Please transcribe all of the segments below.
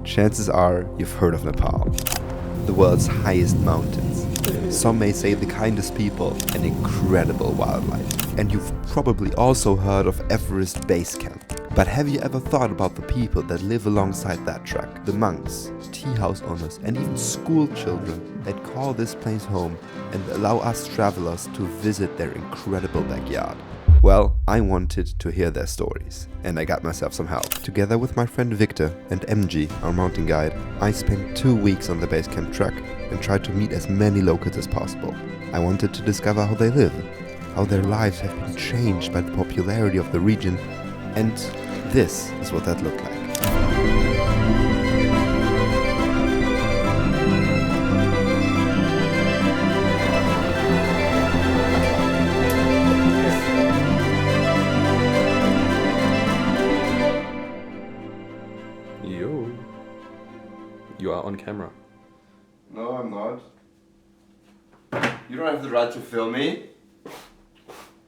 chances are you've heard of Nepal. The world's highest mountains. Some may say the kindest people and incredible wildlife. And you've probably also heard of Everest Base Camp. But have you ever thought about the people that live alongside that track? The monks, tea house owners, and even school children that call this place home and allow us travelers to visit their incredible backyard. Well, I wanted to hear their stories, and I got myself some help. Together with my friend Victor and MG, our mountain guide, I spent 2 weeks on the base camp track and tried to meet as many locals as possible. I wanted to discover how they live, how their lives have been changed by the popularity of the region, and this is what that looked like. You are on camera. No, I'm not. You don't have the right to film me.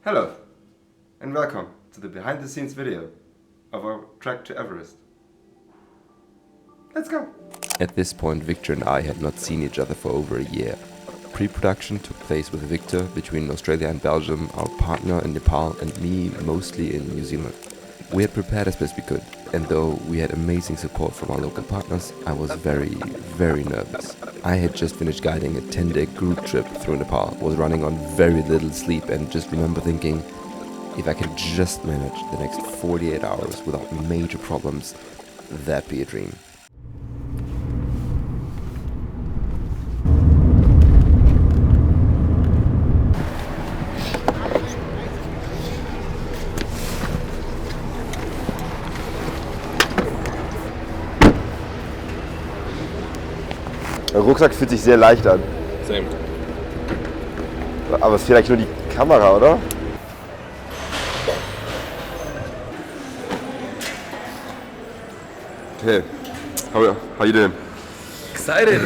Hello, and welcome to the behind the scenes video of our trek to Everest. Let's go! At this point, Victor and I had not seen each other for over a year. Pre-production took place with Victor between Australia and Belgium, our partner in Nepal, and me mostly in New Zealand. We had prepared as best we could, and though we had amazing support from our local partners, I was very, very nervous. I had just finished guiding a 10-day group trip through Nepal, was running on very little sleep, and just remember thinking, if I could just manage the next 48 hours without major problems, that'd be a dream. Der Rucksack fühlt sich sehr leicht an. Same. Aber es fehlt eigentlich nur die Kamera, oder? Okay. How you doing? Excited!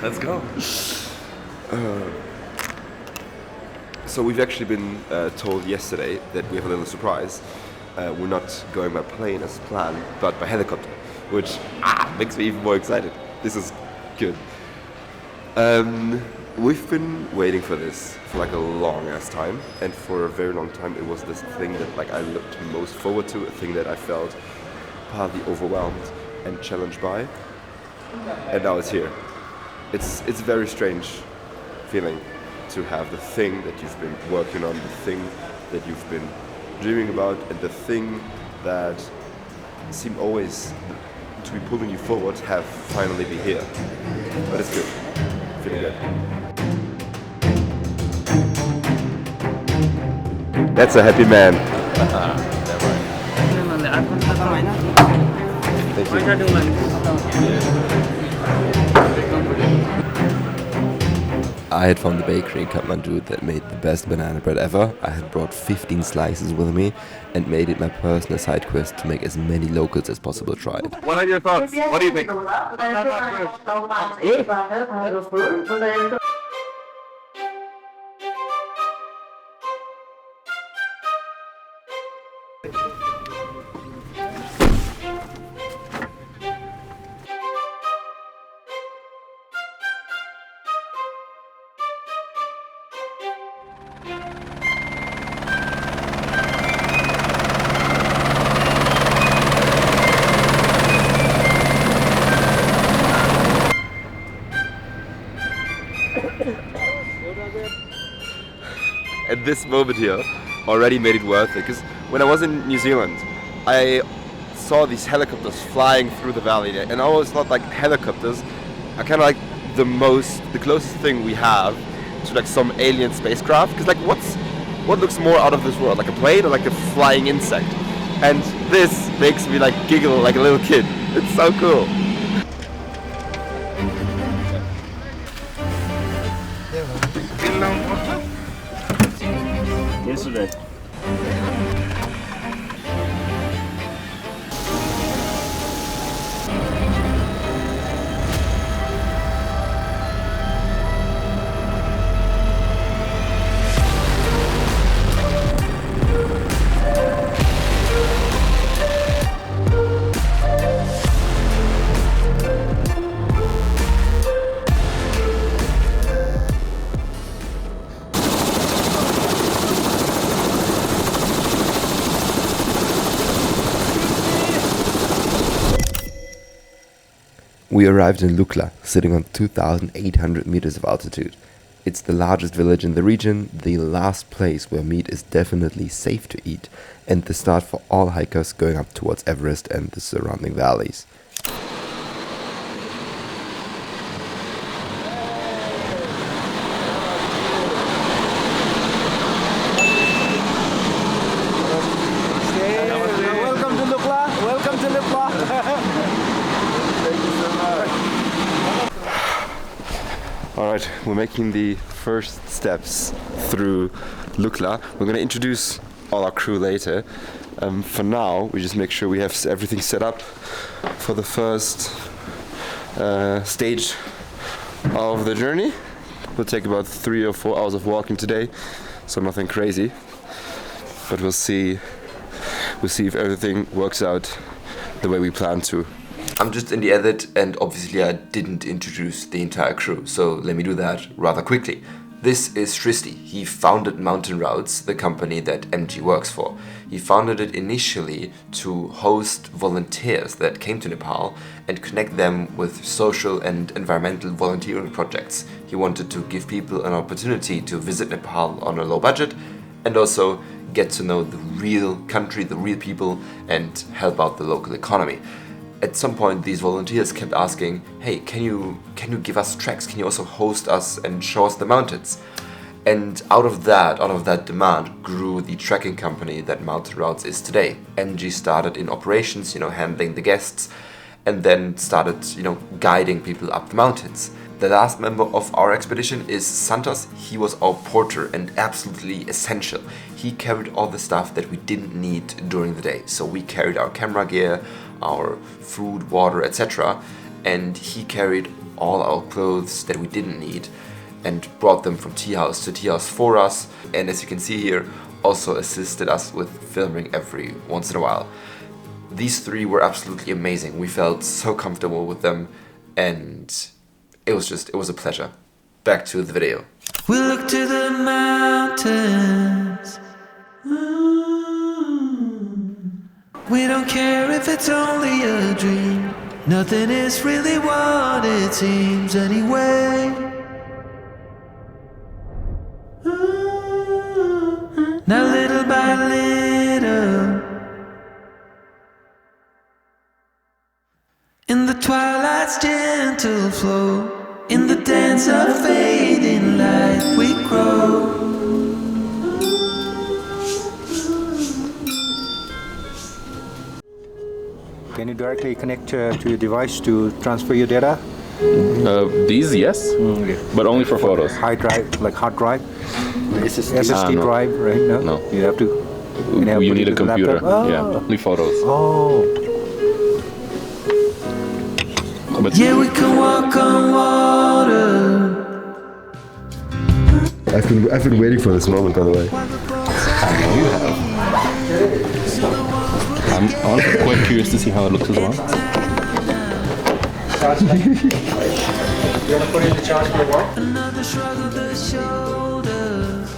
Let's go. So we've actually been told yesterday that we have a little surprise. We're not going by plane as planned, but by helicopter, which makes me even more excited. This is good. We've been waiting for this for like a long ass time, and for a very long time it was this thing that like I looked most forward to, a thing that I felt partly overwhelmed and challenged by, and now it's here. It's a very strange feeling to have the thing that you've been working on, the thing that you've been dreaming about, and the thing that seemed always to be pulling you forward have finally be here. But it's good. Feeling good. That's a happy man. Thank you. I had found the bakery in Kathmandu that made the best banana bread ever. I had brought 15 slices with me and made it my personal side quest to make as many locals as possible try it. What are your thoughts? What do you think? And this moment here already made it worth it, because when I was in New Zealand, I saw these helicopters flying through the valley, and I always thought like helicopters are kind of like the closest thing we have to like some alien spacecraft, because like what looks more out of this world, like a plane or like a flying insect? And this makes me like giggle like a little kid. It's so cool. Yesterday. We arrived in Lukla, sitting on 2,800 meters of altitude. It's the largest village in the region, the last place where meat is definitely safe to eat, and the start for all hikers going up towards Everest and the surrounding valleys. Welcome to Lukla. Welcome to Lukla. Alright, we're making the first steps through Lukla. We're going to introduce all our crew later. For now, we just make sure we have everything set up for the first stage of the journey. We'll take about 3 or 4 hours of walking today, so nothing crazy. But we'll see if everything works out the way we plan to. I'm just in the edit, and obviously I didn't introduce the entire crew, so let me do that rather quickly. This is Shristi. He founded Mountain Routes, the company that MG works for. He founded it initially to host volunteers that came to Nepal and connect them with social and environmental volunteering projects. He wanted to give people an opportunity to visit Nepal on a low budget and also get to know the real country, the real people, and help out the local economy. At some point, these volunteers kept asking, hey, can you give us treks? Can you also host us and show us the mountains? And out of that demand grew the trekking company that Mountain Routes is today. MG started in operations, handling the guests, and then started, guiding people up the mountains. The last member of our expedition is Santos. He was our porter and absolutely essential. He carried all the stuff that we didn't need during the day. So we carried our camera gear, our food, water, etc. And he carried all our clothes that we didn't need and brought them from tea house to tea house for us. And as you can see here, also assisted us with filming every once in a while. These three were absolutely amazing. We felt so comfortable with them, and it was a pleasure. Back to the video. We look to the mountains. We don't care if it's only a dream. Nothing is really what it seems anyway. Now little by little, in the twilight's gentle flow, in the dance of fading light we grow. Can you directly connect to your device to transfer your data? These, yes, but only for photos. Hard drive, like hard drive? SSD no. drive, right? No? You have to... You need a computer, yeah, only photos. Oh. But Yeah, we can walk on water. I've been waiting for this moment, by the way. I'm honestly quite curious to see how it looks as well. You want to put in the charge for a while? Another shrug of the shoulders.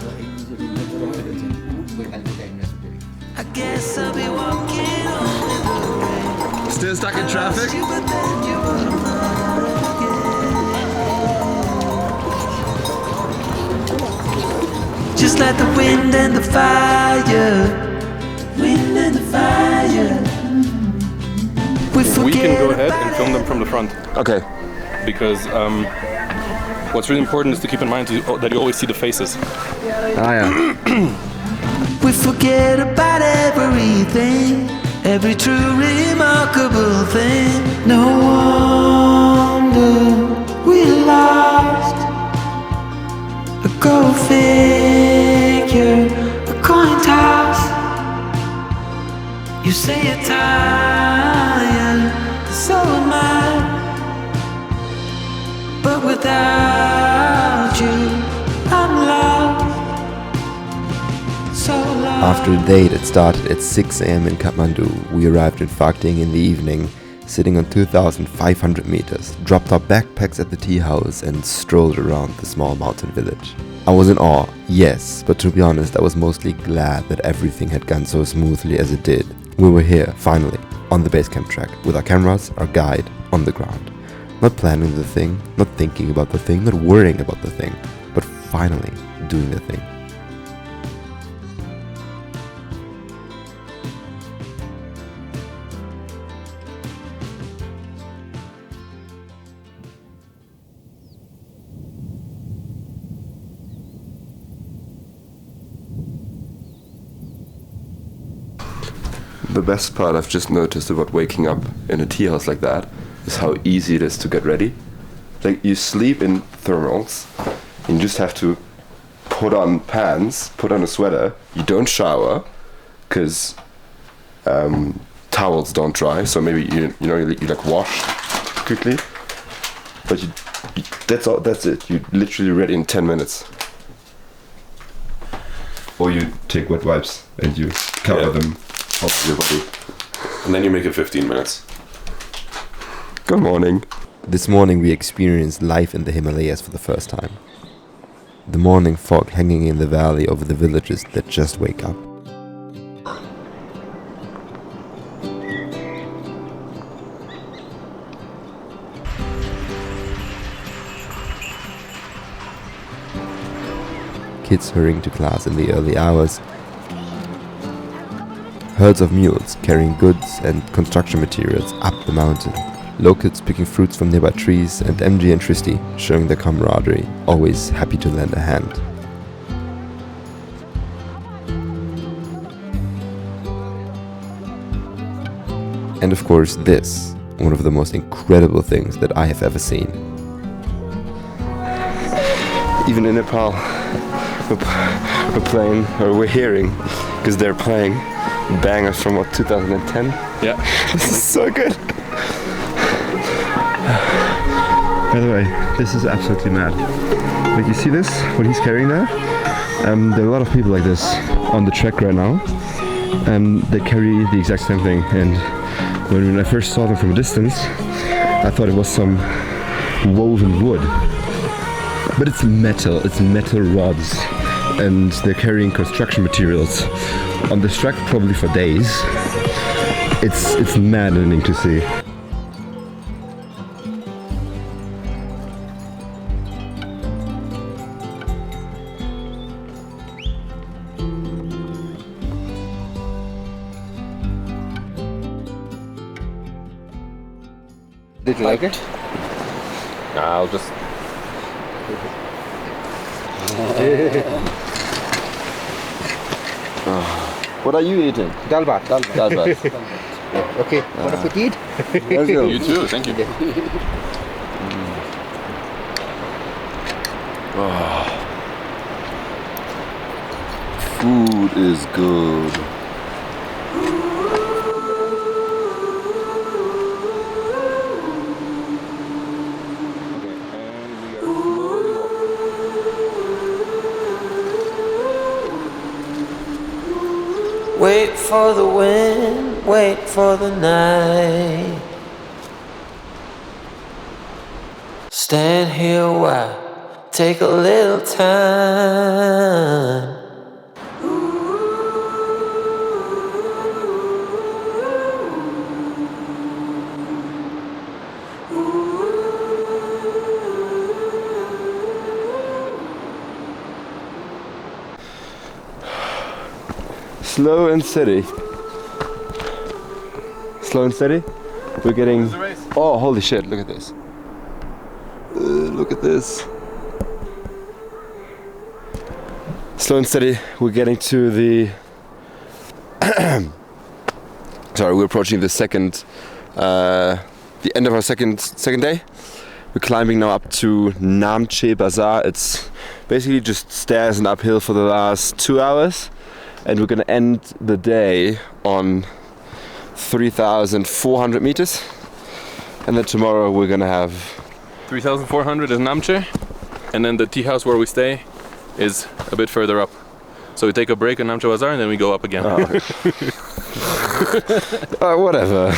I guess I'll be walking on the rain. Still stuck in traffic? You, but then you were mine again. Just like the wind and the fire. Wind and the fire. We can go ahead and film them from the front. Okay. Because what's really important is to keep in mind that you always see the faces. Ah, yeah. We forget about everything, every true remarkable thing. No wonder we lost. A gold figure, a coin toss. You say you're tired, so am I. But without you, I'm lost. So lost. After a day that started at 6 a.m. in Kathmandu, we arrived in Veithen in the evening, sitting on 2,500 meters, dropped our backpacks at the tea house and strolled around the small mountain village. I was in awe, yes, but to be honest, I was mostly glad that everything had gone so smoothly as it did. We were here, finally, on the base camp track, with our cameras, our guide, on the ground. Not planning the thing, not thinking about the thing, not worrying about the thing, but finally doing the thing. The best part I've just noticed about waking up in a tea house like that is how easy it is to get ready. Like, you sleep in thermals, and you just have to put on pants, put on a sweater. You don't shower because towels don't dry, so maybe you like wash quickly. But that's it. You're literally ready in 10 minutes. Or you take wet wipes and you cover them off your body. And then you make it 15 minutes. Good morning. This morning we experienced life in the Himalayas for the first time. The morning fog hanging in the valley over the villages that just wake up. Kids hurrying to class in the early hours. Herds of mules carrying goods and construction materials up the mountain. Locals picking fruits from nearby trees, and MG and Tristy showing their camaraderie, always happy to lend a hand. And of course this, one of the most incredible things that I have ever seen. Even in Nepal, we're hearing, because they're playing bangers from 2010. Yeah. This is so good. By the way, this is absolutely mad. Like, you see this? What he's carrying there? There are a lot of people like this on the track right now. They carry the exact same thing. And when I first saw them from a distance, I thought it was some woven wood. But it's metal rods. And they're carrying construction materials on this track probably for days. It's maddening to see. Did you like it? I'll just... What are you eating? Dal bhat. Okay, bon appetit. Let's go. You too, thank you. Food is good. Wait for the wind, wait for the night. Stand here a while, take a little time. Slow and steady. Slow and steady. We're getting... Oh, holy shit, look at this. Look at this. Slow and steady. We're getting to the... Sorry, we're approaching the second... the end of our second day. We're climbing now up to Namche Bazaar. It's basically just stairs and uphill for the last 2 hours. And we're gonna end the day on 3,400 meters. And then tomorrow we're gonna have 3,400 is Namche, and then the tea house where we stay is a bit further up. So we take a break in Namche Bazaar and then we go up again. Whatever.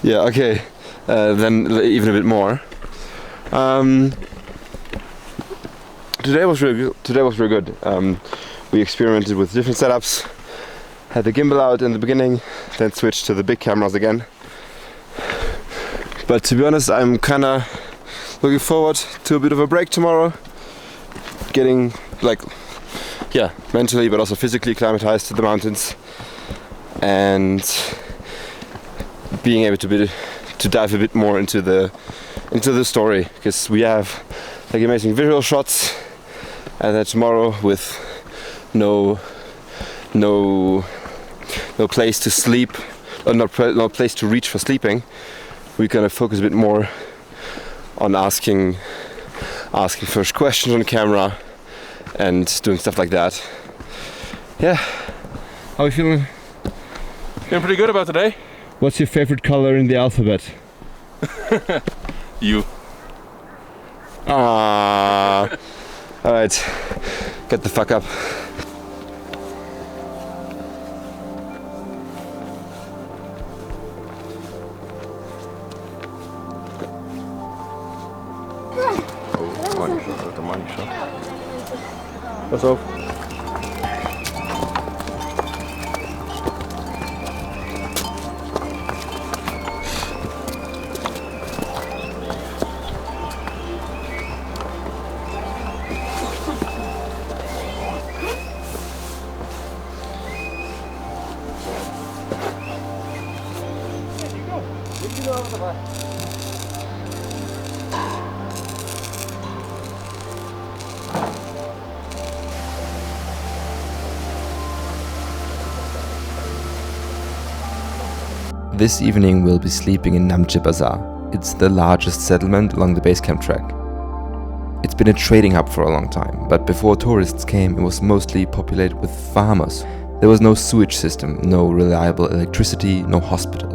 Yeah, okay. Then even a bit more. Today was really good. We experimented with different setups. Had the gimbal out in the beginning, then switched to the big cameras again. But to be honest, I'm kind of looking forward to a bit of a break tomorrow. Getting like, yeah, mentally but also physically acclimatized to the mountains, and being able to dive a bit more into the story, because we have like amazing visual shots, and then tomorrow with no place to sleep, or no place to reach for sleeping, we're gonna focus a bit more on asking first questions on camera and doing stuff like that. Yeah. How are you feeling? Feeling pretty good about today. What's your favorite color in the alphabet? You. Ah. Alright. Get the fuck up. Pass auf. This evening we'll be sleeping in Namche Bazaar. It's the largest settlement along the base camp track. It's been a trading hub for a long time, but before tourists came it was mostly populated with farmers. There was no sewage system, no reliable electricity, no hospital.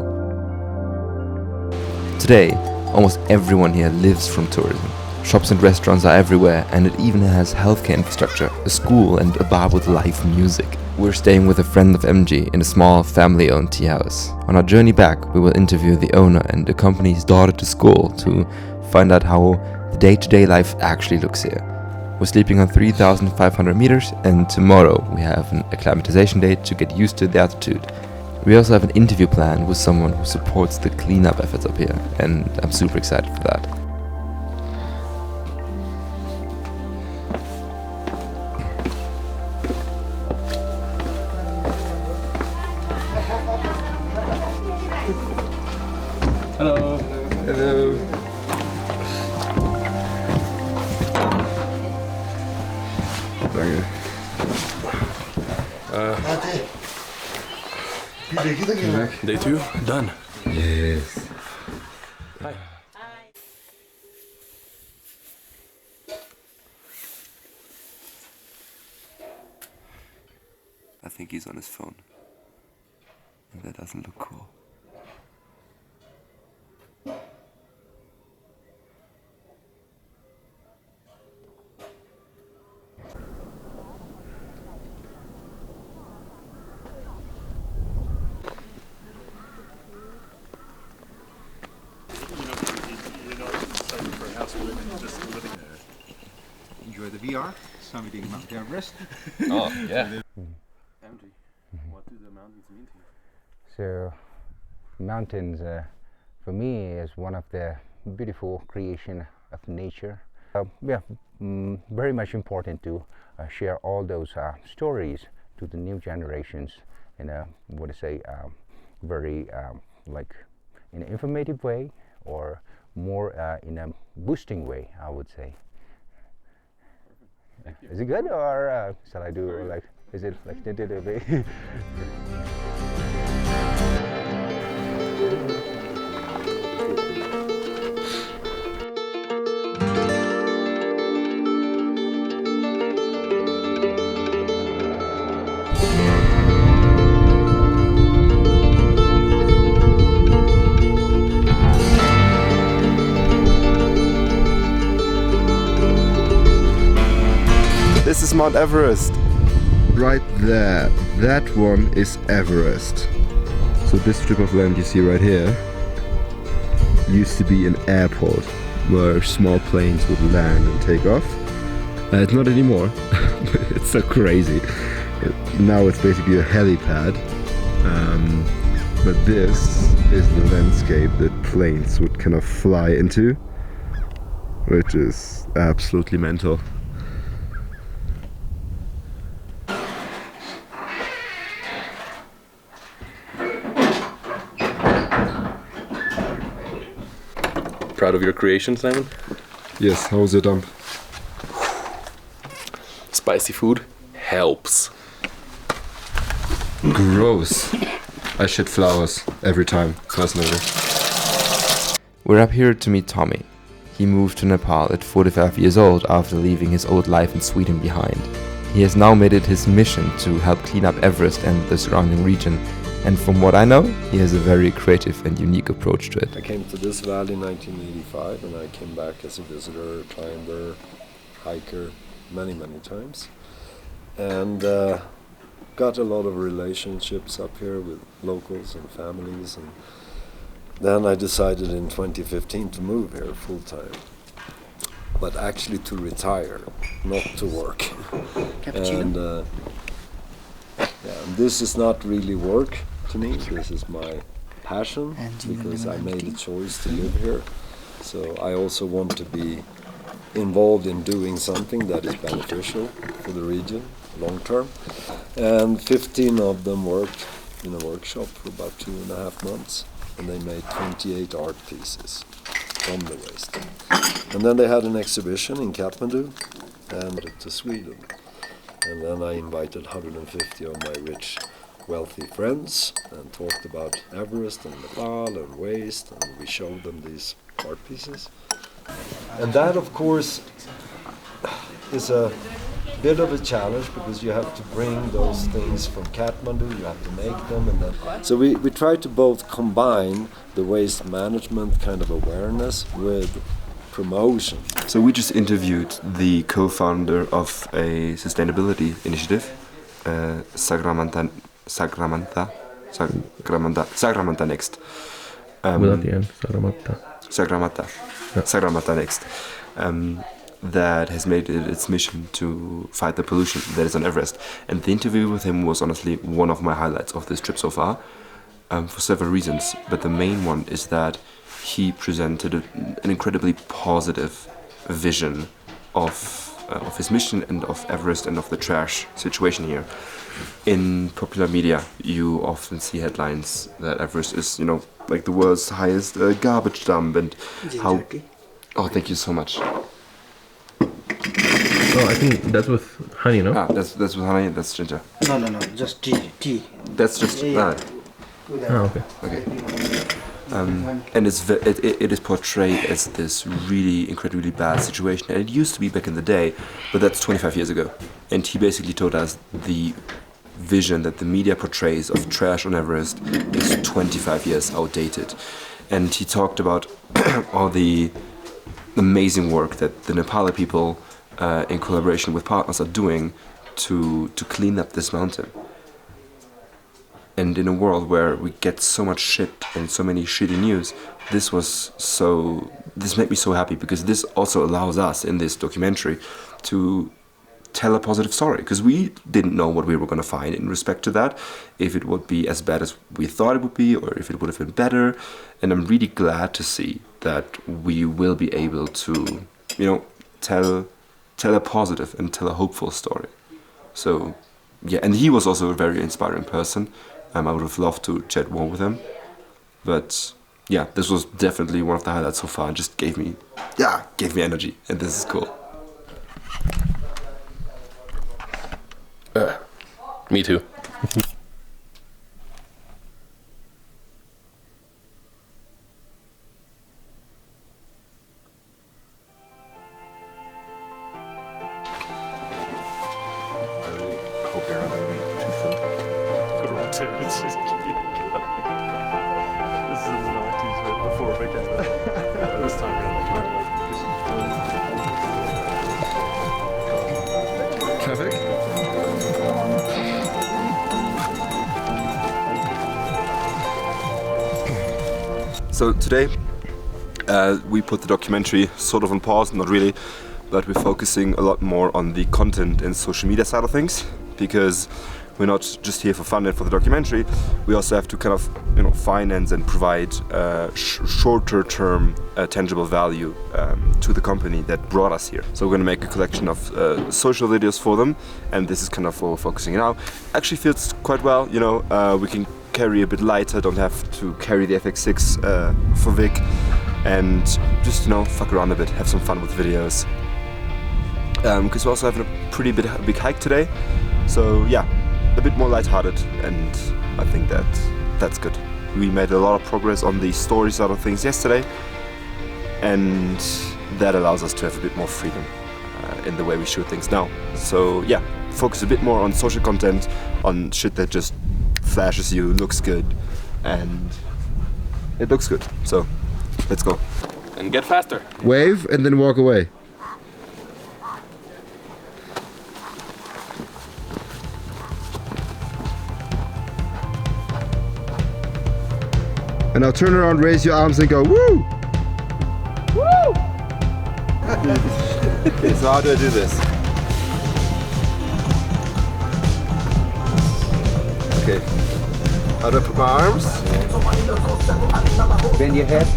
Today, almost everyone here lives from tourism. Shops and restaurants are everywhere, and it even has healthcare infrastructure, a school and a bar with live music. We're staying with a friend of MG in a small family-owned tea house. On our journey back, we will interview the owner and accompany his daughter to school to find out how the day-to-day life actually looks here. We're sleeping on 3,500 meters, and tomorrow we have an acclimatization day to get used to the altitude. We also have an interview planned with someone who supports the cleanup efforts up here, and I'm super excited for that. Hello. Hello. Danke. Day 2, done. Yes. Hi. I think he's on his phone. And that doesn't look cool. Enjoy the VR, summiting Mount Everest. Oh, yeah. MG, what do the mountains mean to you? So, mountains for me is one of the beautiful creation of nature. Very much important to share all those stories to the new generations in a very like in an informative way, or more in a boosting way, I would say. Is it good, or shall I do like? Is it like? This is Mount Everest. Right there. That one is Everest. So this strip of land you see right here used to be an airport where small planes would land and take off. It's not anymore. It's so crazy. Now it's basically a helipad. But this is the landscape that planes would kind of fly into, which is absolutely mental. Proud of your creation, Simon? Yes, how was your dump? Spicy food helps. Gross. I shit flowers every time, personally. We're up here to meet Tommy. He moved to Nepal at 45 years old after leaving his old life in Sweden behind. He has now made it his mission to help clean up Everest and the surrounding region. And from what I know, he has a very creative and unique approach to it. I came to this valley in 1985 and I came back as a visitor, climber, hiker many times. And got a lot of relationships up here with locals and families. And then I decided in 2015 to move here full time. But actually to retire, not to work. And this is not really work to me. This is my passion because I made a choice to live here. So I also want to be involved in doing something that is beneficial for the region long term. And 15 of them worked in a workshop for about 2.5 months, and they made 28 art pieces from the waste. And then they had an exhibition in Kathmandu and to Sweden. And then I invited 150 of my rich, wealthy friends and talked about Everest and Nepal and waste, and we showed them these art pieces. And that, of course, is a bit of a challenge because you have to bring those things from Kathmandu, you have to make them, and then. So we try to both combine the waste management kind of awareness with promotion. So we just interviewed the co-founder of a sustainability initiative, Sagramanta Next. Without the end, Saramata. Sagramata Next. That has made it its mission to fight the pollution that is on Everest. And the interview with him was honestly one of my highlights of this trip so far, for several reasons. But the main one is that he presented an incredibly positive vision of his mission and of Everest and of the trash situation here. In popular media, you often see headlines that Everest is, like the world's highest garbage dump, and how. Oh, thank you so much. Oh, I think that's with honey, no? Ah, that's with honey. That's ginger. No, just tea. That's just. Okay. Okay. And it is portrayed as this really incredibly bad situation, and it used to be back in the day, but that's 25 years ago. And he basically told us the vision that the media portrays of trash on Everest is 25 years outdated. And he talked about all the amazing work that the Nepali people, in collaboration with partners, are doing to clean up this mountain. And in a world where we get so much shit and so many shitty news, this made me so happy, because this also allows us in this documentary to tell a positive story, because we didn't know what we were going to find in respect to that, if it would be as bad as we thought it would be, or if it would have been better. And I'm really glad to see that we will be able to, tell a positive and tell a hopeful story. So, yeah, and he was also a very inspiring person. I would have loved to chat more with him, but yeah, this was definitely one of the highlights so far. It just gave me energy, and this is cool. Me too. So today we put the documentary sort of on pause, not really, but we're focusing a lot more on the content and social media side of things, because we're not just here for fun and for the documentary. We also have to kind of, you know, finance and provide shorter term tangible value to the company that brought us here. So we're going to make a collection of social videos for them, and this is kind of what we're focusing now. Actually feels quite well, you know. We can carry a bit lighter, don't have to carry the FX6 for Vic, and just, you know, fuck around a bit, have some fun with videos. Because we're also having a pretty big hike today, so yeah, a bit more lighthearted, and I think that's good. We made a lot of progress on the story side of things yesterday, and that allows us to have a bit more freedom in the way we shoot things now. So yeah, focus a bit more on social content, on shit that just flashes you, looks good, and it looks good. So let's go. And get faster. Wave and then walk away. And now turn around, raise your arms and go, woo! Woo! Okay, so how do I do this? Okay. How do I put my arms? Bend your head,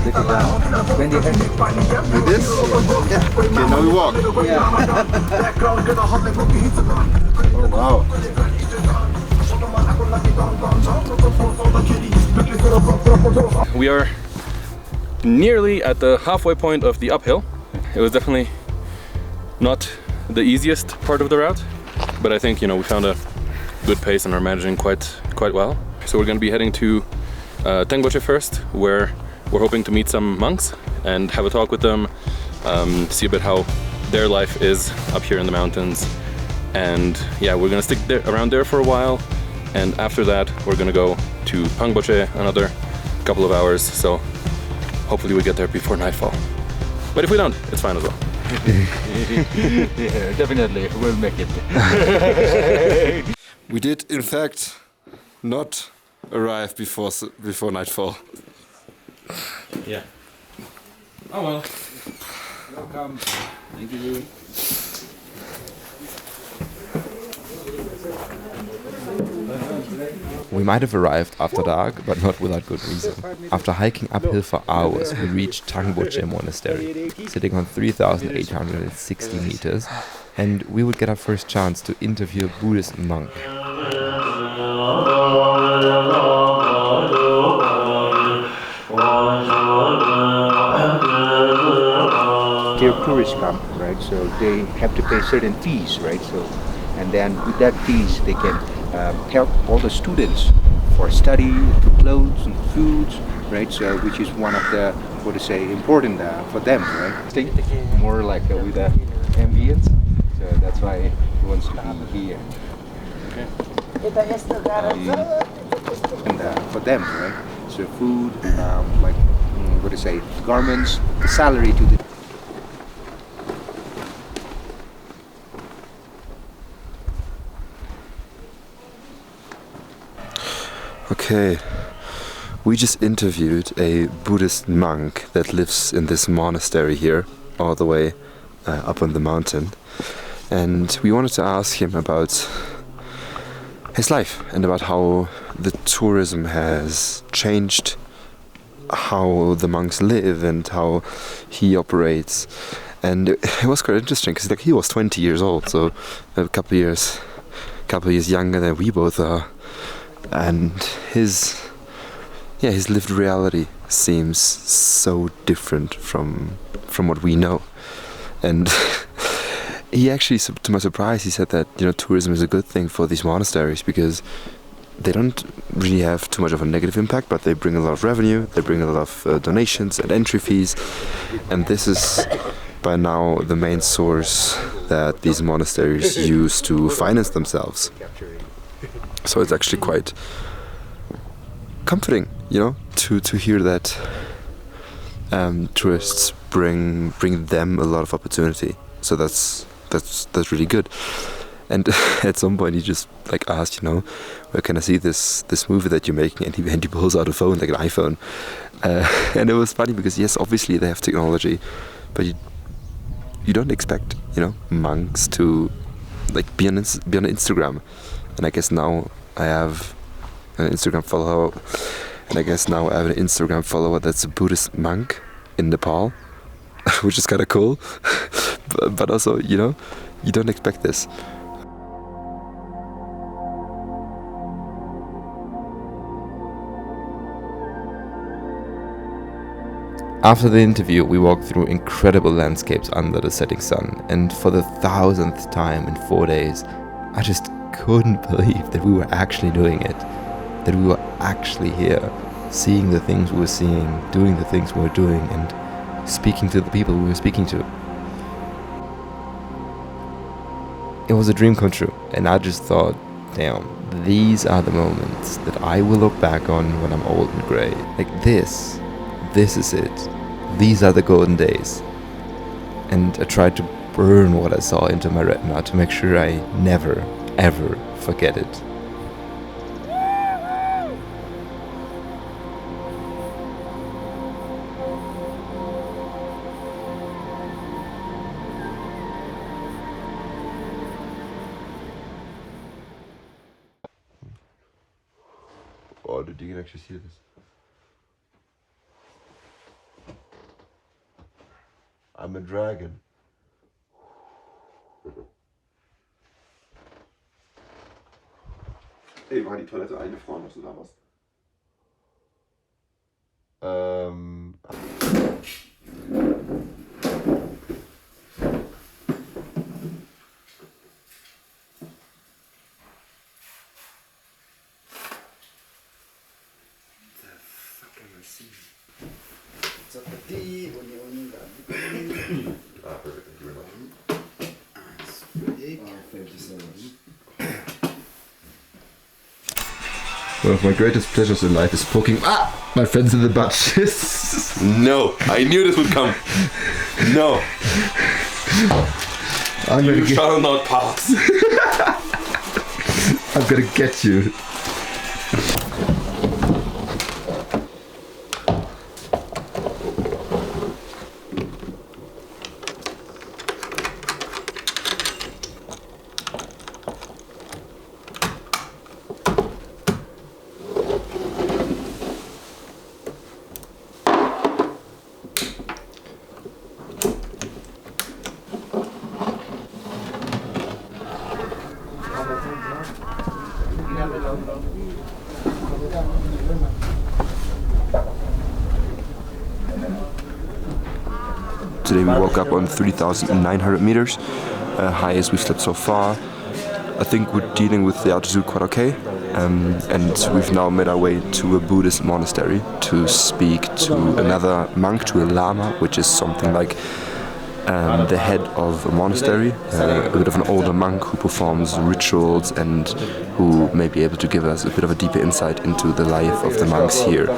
lift it down. Bend your head. Like this? Yeah. Okay, now we walk. Oh, wow. We are nearly at the halfway point of the uphill. It was definitely not the easiest part of the route, but I think, you know, we found a good pace and are managing quite well. So we're going to be heading to Tengboche first, where we're hoping to meet some monks and have a talk with them, see a bit how their life is up here in the mountains. And yeah, we're going to stick around there for a while, and after that we're going to go to Tengboche another couple of hours, so hopefully we get there before nightfall. But if we don't, it's fine as well. Yeah, definitely, we'll make it. We did, in fact, not arrive before nightfall. Yeah. Oh well. Welcome. Thank you. We might have arrived after dark, but not without good reason. After hiking uphill for hours, we reached Tengboche Monastery, sitting on 3,860 meters, and we would get our first chance to interview a Buddhist monk. They're tourists come, right? So they have to pay certain fees, right? So, and then with that fees, they can help all the students for study, clothes, and foods, right? So, which is one of the, what to say, important for them, right? Think more like with the ambience. So that's why he wants to be here. Okay. And for them, right? So food, like what to say, garments, the salary to the. Okay, we just interviewed a Buddhist monk that lives in this monastery here, all the way up on the mountain, and we wanted to ask him about his life and about how the tourism has changed how the monks live and how he operates. And it was quite interesting because like he was 20 years old, so a couple of years younger than we both are. And his lived reality seems so different from what we know. And he actually, to my surprise, he said that, you know, tourism is a good thing for these monasteries because they don't really have too much of a negative impact, but they bring a lot of revenue, they bring a lot of donations and entry fees, and this is by now the main source that these monasteries use to finance themselves. So it's actually quite comforting, you know, to hear that tourists bring them a lot of opportunity. So that's really good. And at some point he just like asked, you know, where can I see this movie that you're making? And he pulls out a phone, like an iPhone. And it was funny because yes, obviously they have technology, but you don't expect, you know, monks to like be on Instagram. and I guess now I have an Instagram follower, that's a Buddhist monk in Nepal, which is kind of cool, but also, you know, you don't expect this. After the interview, we walked through incredible landscapes under the setting sun, and for the 1000th time in 4 days, I just couldn't believe that we were actually doing it, that we were actually here, seeing the things we were seeing, doing the things we were doing, and speaking to the people we were speaking to. It was a dream come true, and I just thought, damn, these are the moments that I will look back on when I'm old and grey. Like this is it. These are the golden days. And I tried to burn what I saw into my retina to make sure I never, ever forget it. Oh, dude, you can actually see this. I'm a dragon. Ey, war die Toilette eingefroren, als du da warst? Perfect, thank you very much. Thank you so much. One of my greatest pleasures in life is poking my friends in the butt. No, I knew this would come. No. You shall not pass. I'm gonna get you. Today we woke up on 3,900 meters, highest we've slept so far. I think we're dealing with the altitude quite okay, and we've now made our way to a Buddhist monastery to speak to another monk, to a lama, which is something like the head of a monastery, a bit of an older monk who performs rituals and who may be able to give us a bit of a deeper insight into the life of the monks here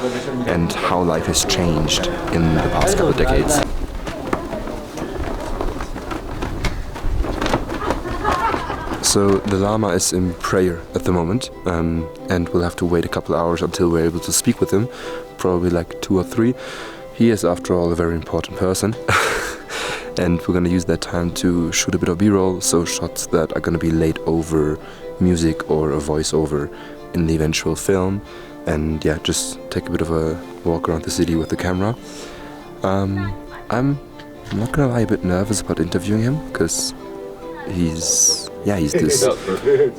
and how life has changed in the past couple of decades. So the Lama is in prayer at the moment, and we'll have to wait a couple of hours until we're able to speak with him, probably like 2 or 3. He is, after all, a very important person. And we're going to use that time to shoot a bit of B-roll, so shots that are going to be laid over music or a voiceover in the eventual film. And yeah, just take a bit of a walk around the city with the camera. I'm not going to lie, a bit nervous about interviewing him, because he's this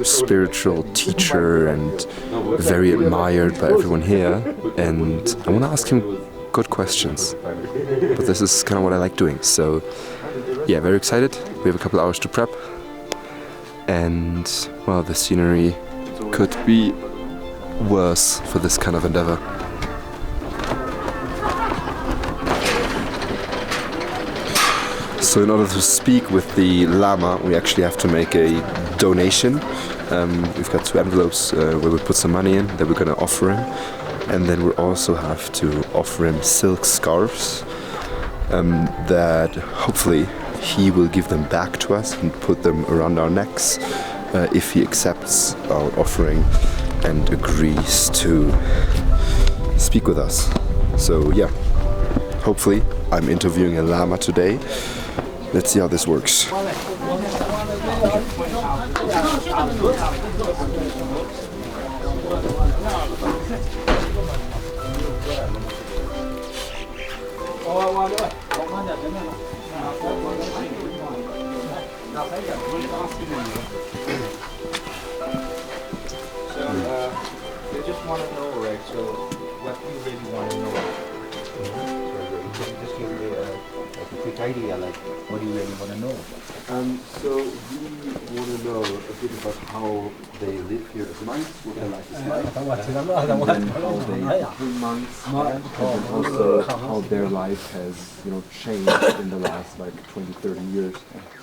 spiritual teacher and very admired by everyone here, and I want to ask him good questions, but this is kind of what I like doing. So yeah, very excited. We have a couple hours to prep, and well, the scenery could be worse for this kind of endeavor. So in order to speak with the Lama, we actually have to make a donation. We've got 2 envelopes where we put some money in that we're going to offer him. And then we also have to offer him silk scarves that hopefully he will give them back to us and put them around our necks if he accepts our offering and agrees to speak with us. So yeah, hopefully I'm interviewing a Lama today. Let's see how this works. They just want to know, right? So, what you really want to know. So, you can just give me a quick idea, like, what do you really want to know? So we want to know a bit about how they live here as monks, what their life is like, and then how they become monks, and also how their life has, changed in the last 20, 30 years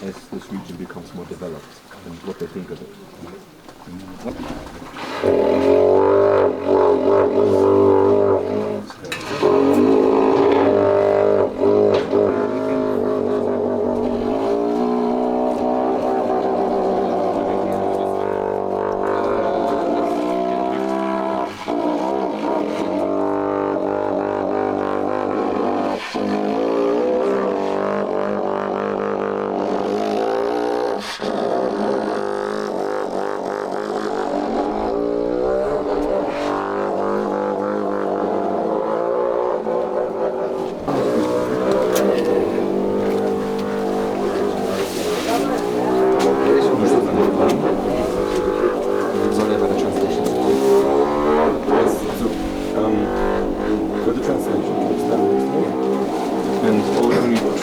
as this region becomes more developed, and what they think of it.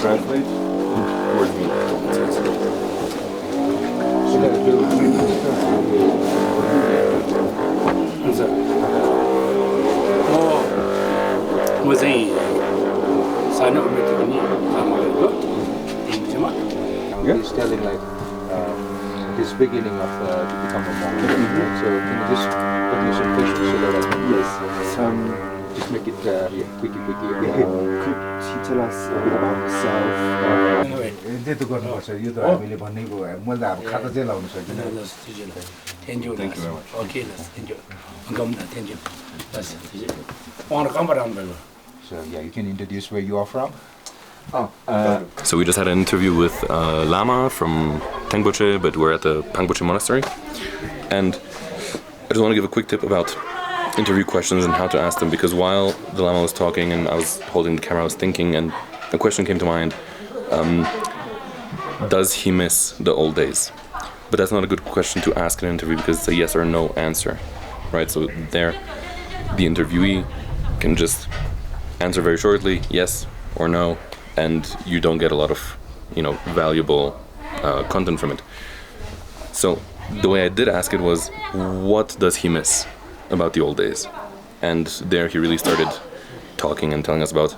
Translate towards me. He's telling his beginning of to become a monk. So can you just put me some questions so that I can just make it quickly. Could she tell us a bit about herself? त्यस्तो गर्नुपर्छ यो त हामीले भनेको मैले त अब खाता चाहिँ लाउनु सकिनँ Thank you very much. Okay, thank you. Thank you. So yeah, you can introduce where you are from. So we just had an interview with Lama from Tengboche, but we're at the Pangboche Monastery. And I just want to give a quick tip about interview questions and how to ask them, because while the Lama was talking and I was holding the camera, I was thinking, and a question came to mind. Does he miss the old days? But that's not a good question to ask in an interview because it's a yes or no answer, right? So there, the interviewee can just answer very shortly, yes or no, and you don't get a lot of, valuable content from it. So the way I did ask it was, what does he miss about the old days? And there he really started talking and telling us about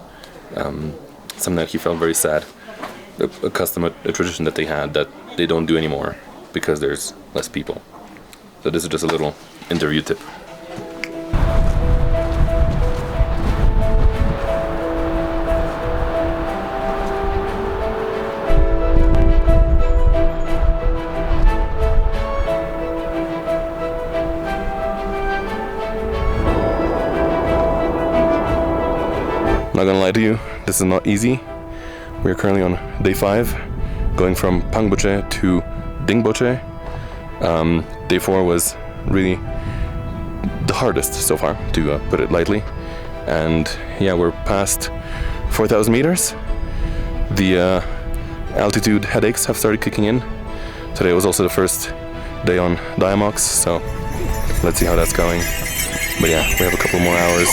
something that he felt very sad, a custom, a tradition that they had that they don't do anymore because there's less people. So this is just a little interview tip. Not gonna lie to you, this is not easy. We're currently on day 5, going from Pangboche to Dingboche. Day 4 was really the hardest so far, to put it lightly. And yeah, we're past 4,000 meters. The altitude headaches have started kicking in. Today was also the first day on Diamox, so let's see how that's going. But yeah, we have a couple more hours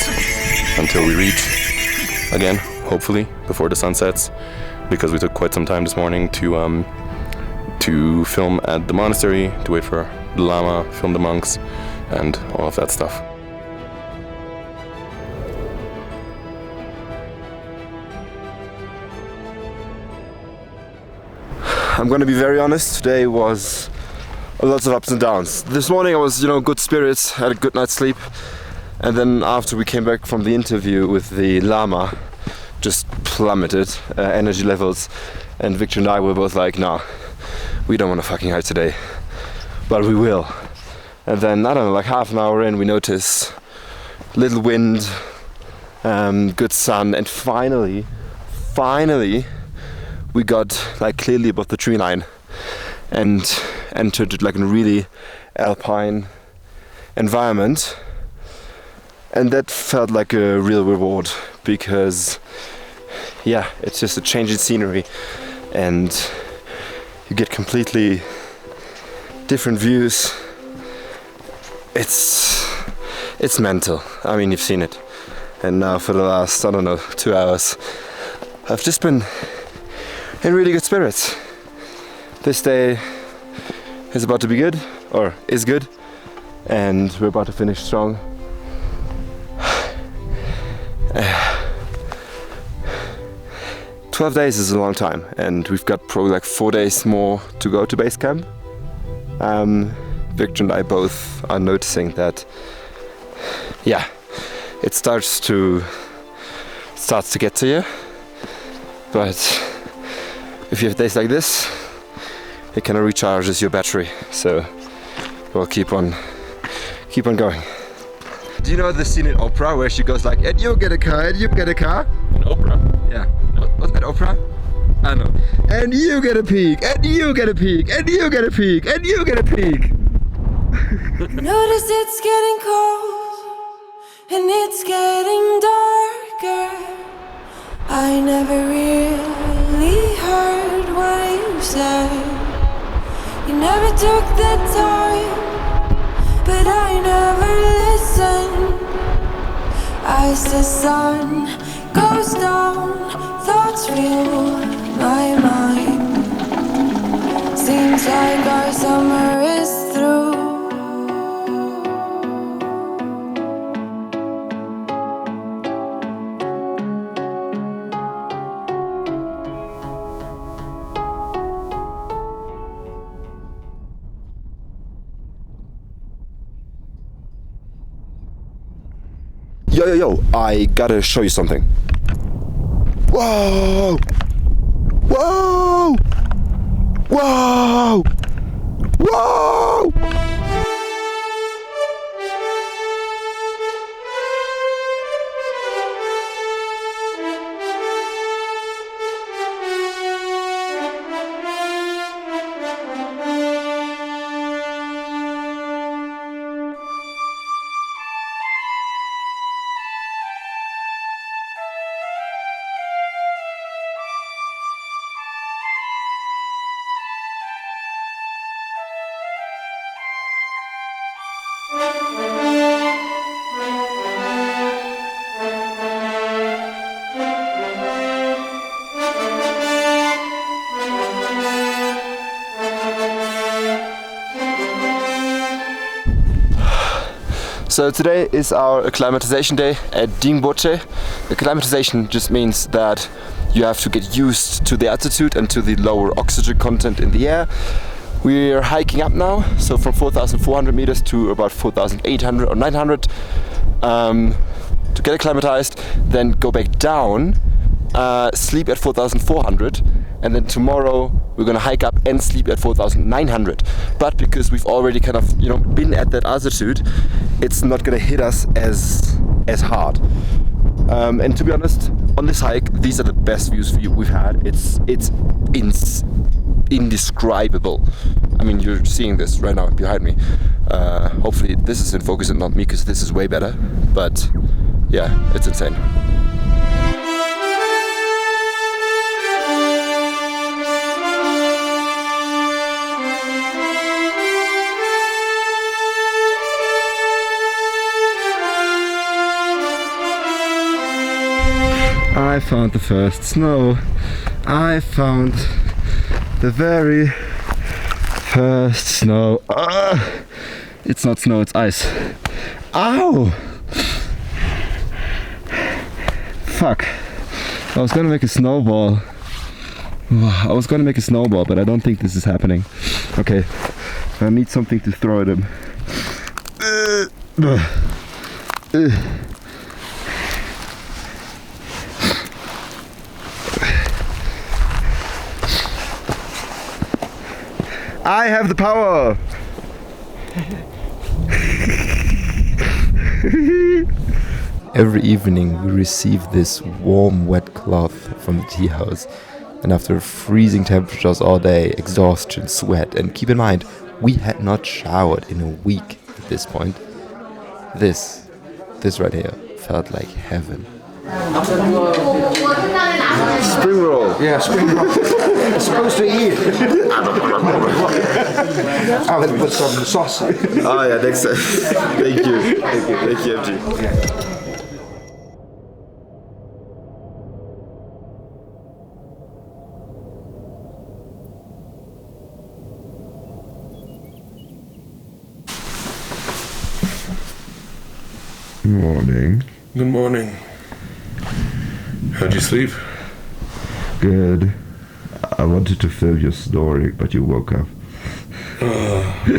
until we reach. Again, hopefully before the sun sets, because we took quite some time this morning to film at the monastery, to wait for the Lama, film the monks, and all of that stuff. I'm gonna be very honest, today was lots of ups and downs. This morning I was, good spirits, had a good night's sleep, and then after we came back from the interview with the Lama, just plummeted energy levels, and Victor and I were both like, nah, we don't want to fucking hike today, but we will. And then, I don't know, like half an hour in, we notice little wind, good sun, and finally, we got like clearly above the tree line. And entered like a really alpine environment, and that felt like a real reward, because yeah, it's just a change in scenery and you get completely different views. It's mental. I mean, you've seen it. And now for the last, I don't know, 2 hours, I've just been in really good spirits. This day is about to be good, or is good, and we're about to finish strong. 12 days is a long time, and we've got probably like 4 days more to go to base camp. Victor and I both are noticing that, yeah, it starts to get to you, but if you have days like this, it kind of recharges your battery, so we'll keep on going. Do you know the scene in Oprah where she goes like, and you get a car, and you get a car? In Oprah? Yeah. Was that Oprah? I know. And you get a peek, and you get a peek, and you get a peek, and you get a peek. Notice it's getting cold, and it's getting darker. I never really heard what you said. You never took the time, but I never listened. As the sun goes down, thoughts fill my mind. Seems like our summer is through. Yo, I gotta show you something. Whoa! Whoa! Whoa! Whoa! So today is our acclimatization day at Dingboche. Acclimatization just means that you have to get used to the altitude and to the lower oxygen content in the air. We're hiking up now, so from 4,400 meters to about 4,800 or 900 to get acclimatized, then go back down, sleep at 4,400, and then tomorrow we're gonna hike up and sleep at 4,900. But because we've already kind of, you know, been at that altitude, it's not gonna hit us as hard. And to be honest, on this hike, these are the best views we've had. It's indescribable. I mean, you're seeing this right now behind me. Hopefully this is in focus and not me, because this is way better. But yeah, it's insane. I found the first snow. I found the very first snow. It's not snow, it's ice. Ow! Fuck. I was gonna make a snowball. But I don't think this is happening. Okay, I need something to throw at him. I have the power! Every evening we receive this warm, wet cloth from the tea house, and after freezing temperatures all day, exhaustion, sweat, and keep in mind, We had not showered in a week at this point. This right here felt like heaven. Spring roll. Yeah, spring roll. It's supposed to eat. Oh, let's put some sauce. Oh yeah, thanks. Thank you. Thank you, MG. Morning. Good morning. How'd you sleep? Good. I wanted to film your story, but you woke up.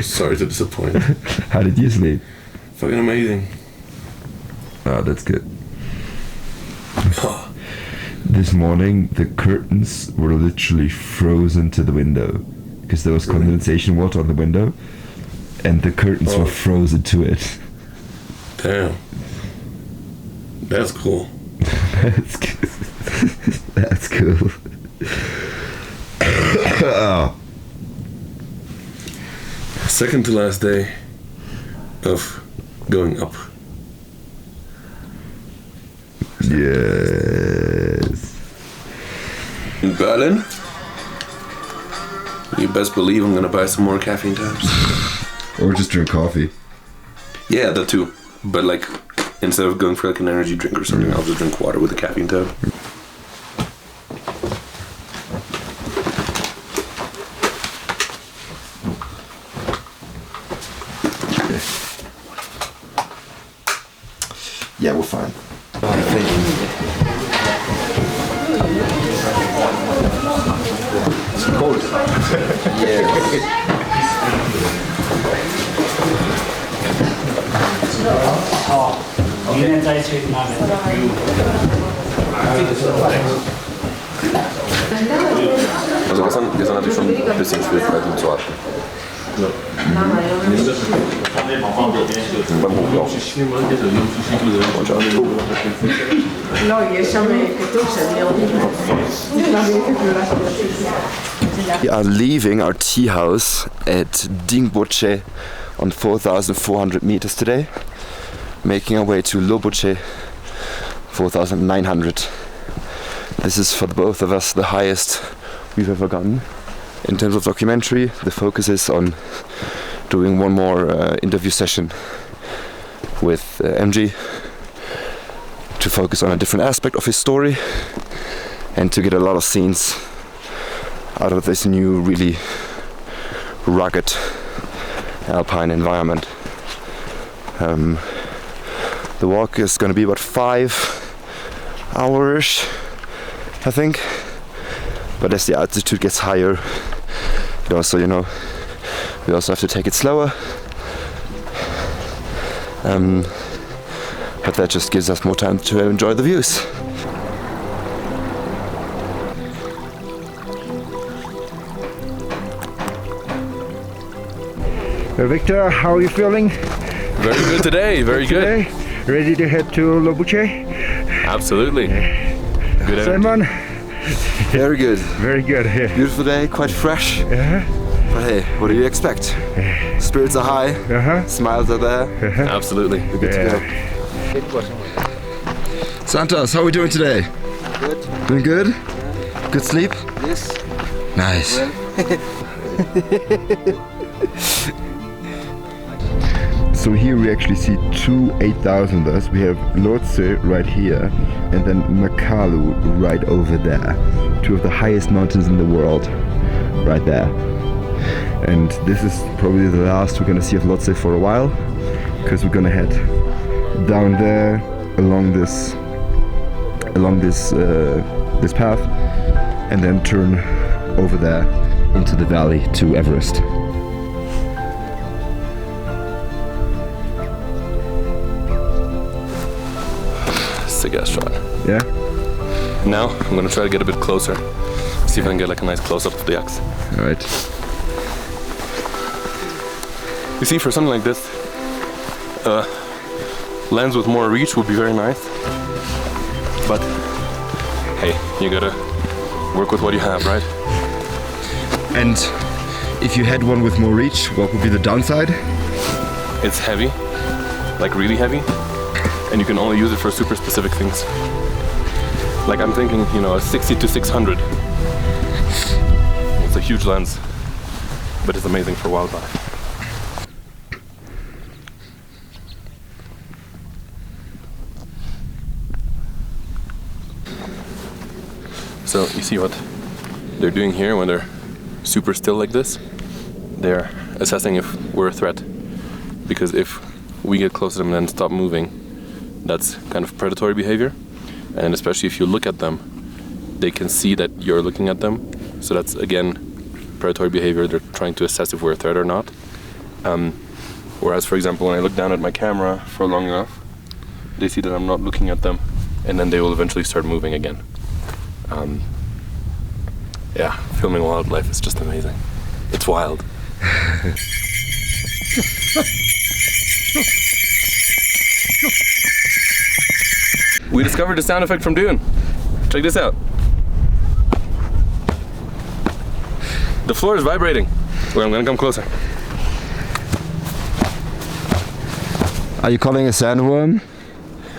Sorry to disappoint. How did you sleep? Fucking amazing. Oh, that's good. This morning, the curtains were literally frozen to the window because there was condensation water on the window, and the curtains were frozen to it. Damn. That's cool. That's good. That's cool. Second to last day of going up. Yes. In Berlin, you best believe I'm gonna buy some more caffeine tabs. Or just drink coffee. Yeah, that too. But like, instead of going for like an energy drink or something, I'll just drink water with a caffeine tab. Yeah, we're fine. It's cold. Also gestern hatte ich schon ein bisschen Schwierigkeiten zu atmen. Beim Hochlaufen. We are leaving our tea house at Dingboche on 4,400 meters today, making our way to Loboche 4,900. This is for the both of us the highest we've ever gotten. In terms of documentary, the focus is on doing one more interview session with MG to focus on a different aspect of his story and to get a lot of scenes out of this new, really rugged alpine environment. The walk is going to be about 5 hours, I think. But as the altitude gets higher, it also, we also have to take it slower. But that just gives us more time to enjoy the views. Victor, how are you feeling? Very good today, very good. Ready to head to Lobuche? Absolutely. Good energy. Simon? Very good. Very good. Yeah. Beautiful day, quite fresh. But hey, what do you expect? Spirits are high, smiles are there. Absolutely. We're good to go. Santos, how are we doing today? Good. Doing good? Good sleep? Yes. Nice. So here we actually see 2 8,000ers. We have Lhotse right here and then Makalu right over there. 2 of the highest mountains in the world right there. And this is probably the last we're gonna see of Lhotse for a while, because we're gonna head down there along this this path and then turn over there into the valley to Everest. Sick ass shot. Yeah? Now I'm gonna try to get a bit closer. See if I can get like a nice close up of the axe. Alright. You see, for something like this, lens with more reach would be very nice. But hey, you gotta work with what you have, right? And if you had one with more reach, what would be the downside? It's heavy, like really heavy, and you can only use it for super specific things. Like I'm thinking, you know, a 60 to 600. It's a huge lens, but it's amazing for wildlife. So you see what they're doing here when they're super still like this? They're assessing if we're a threat. Because if we get close to them and then stop moving, that's kind of predatory behavior. And especially if you look at them, they can see that you're looking at them. So that's, again, predatory behavior. They're trying to assess if we're a threat or not. Whereas, for example, when I look down at my camera for long enough, they see that I'm not looking at them, and then they will eventually start moving again. Yeah, filming wildlife is just amazing. It's wild. We discovered the sound effect from Dune. Check this out. The floor is vibrating. Wait, I'm gonna come closer. Are you calling a sandworm?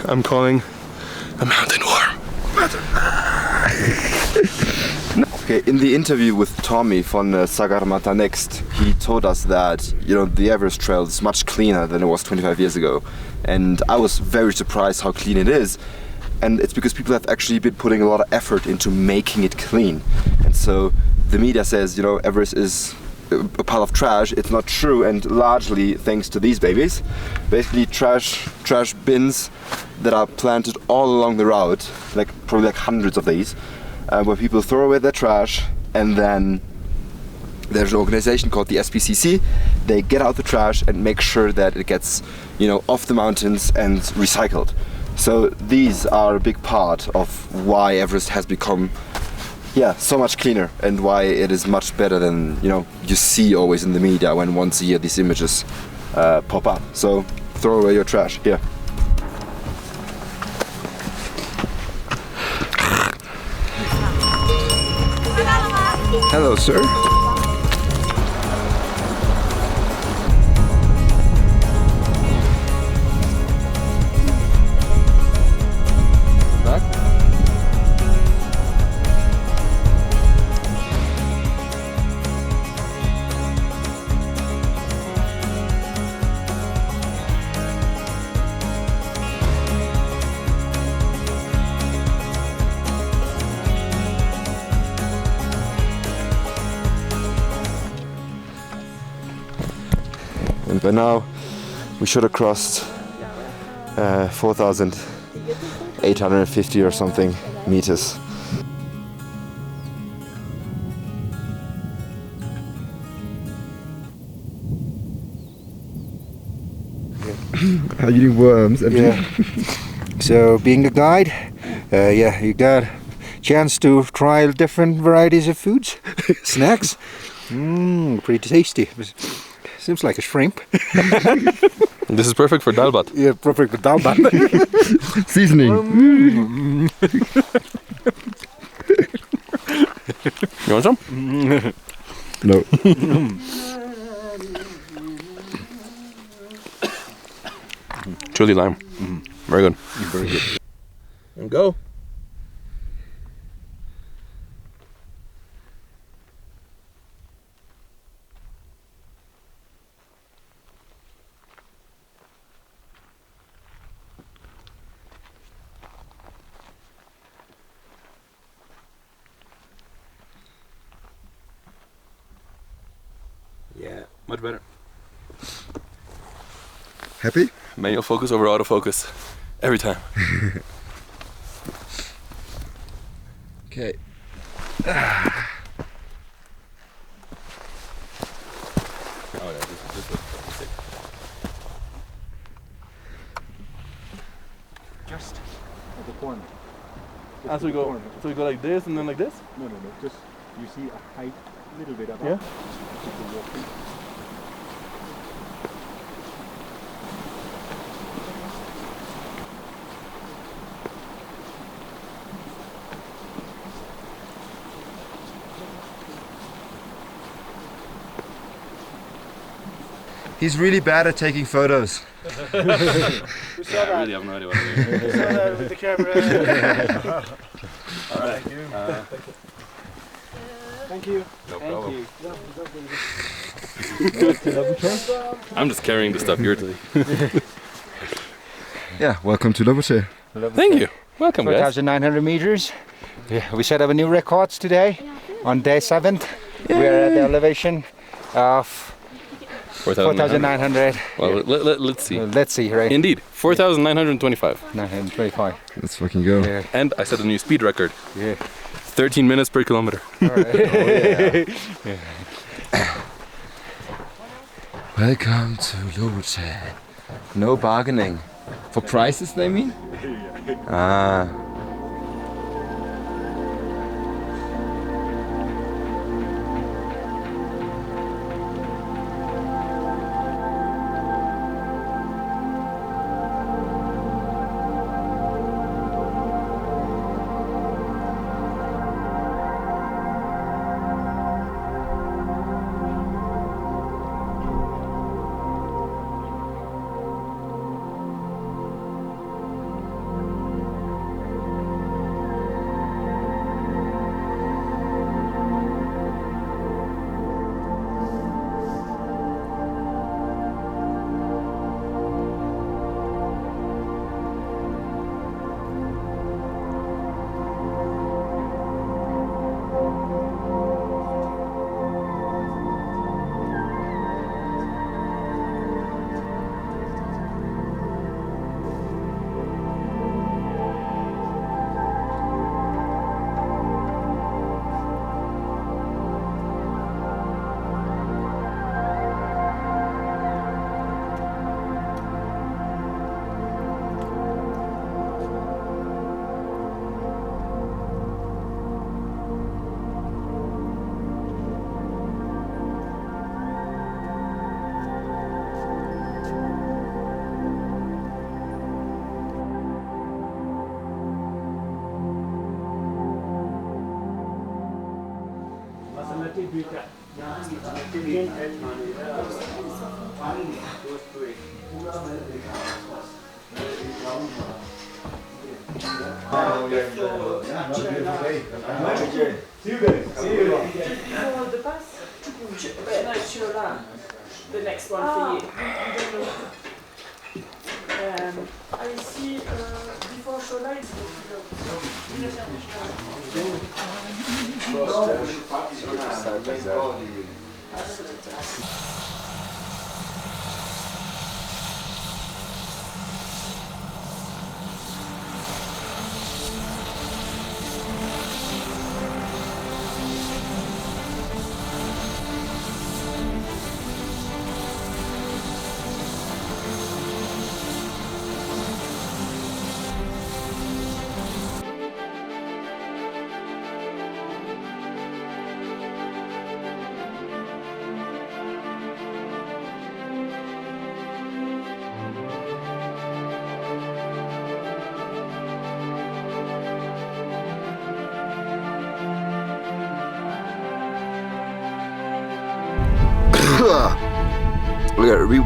I'm calling a mountain worm. Okay, in the interview with Tommy from Sagarmatha Next, he told us that, you know, the Everest Trail is much cleaner than it was 25 years ago. And I was very surprised how clean it is. And it's because people have actually been putting a lot of effort into making it clean. And so the media says, you know, Everest is a pile of trash. It's not true, and largely thanks to these babies. Basically trash bins that are planted all along the route, like probably like hundreds of these. Where people throw away their trash, and then there's an organization called the SPCC. They get out the trash and make sure that it gets, you know, off the mountains and recycled. So these are a big part of why Everest has become, yeah, so much cleaner, and why it is much better than, you know, you see always in the media when once a year these images pop up. So throw away your trash here. Hello, sir. Back. And by now, we should have crossed 4,850 or something meters. Are you eating worms? Yeah. So being a guide, yeah, you got a chance to try different varieties of foods, snacks. Pretty tasty. Seems like a shrimp. This is perfect for dalbat. Yeah, perfect for dalbat. Seasoning. You want some? No. Chili lime. Very good. Very good. And go. Yeah, much better. Happy? Manual focus over autofocus. Every time. Okay. Oh yeah, this is sick. Just at the corner. So we go like this and then like this? No. Just you see a height, a little bit above. Yeah. People walking. He's really bad at taking photos. I really have no idea what I'm doing. With the camera. All right. Thank you. No problem. I'm just carrying the stuff you're doing. Yeah, welcome to Lobuche. Thank you. Welcome, guys. 4,900 meters. Yeah, we set up a new records today on day 7th. We are at the elevation of 4,900. Well, let's see. Let's see, right? Indeed, 4,925. 925. Let's fucking go. Yeah. And I set a new speed record. Yeah. 13 minutes per kilometer. All right. Welcome to Lobuche. No bargaining. For prices, they mean? Ah. The next one for you. I see before shouw is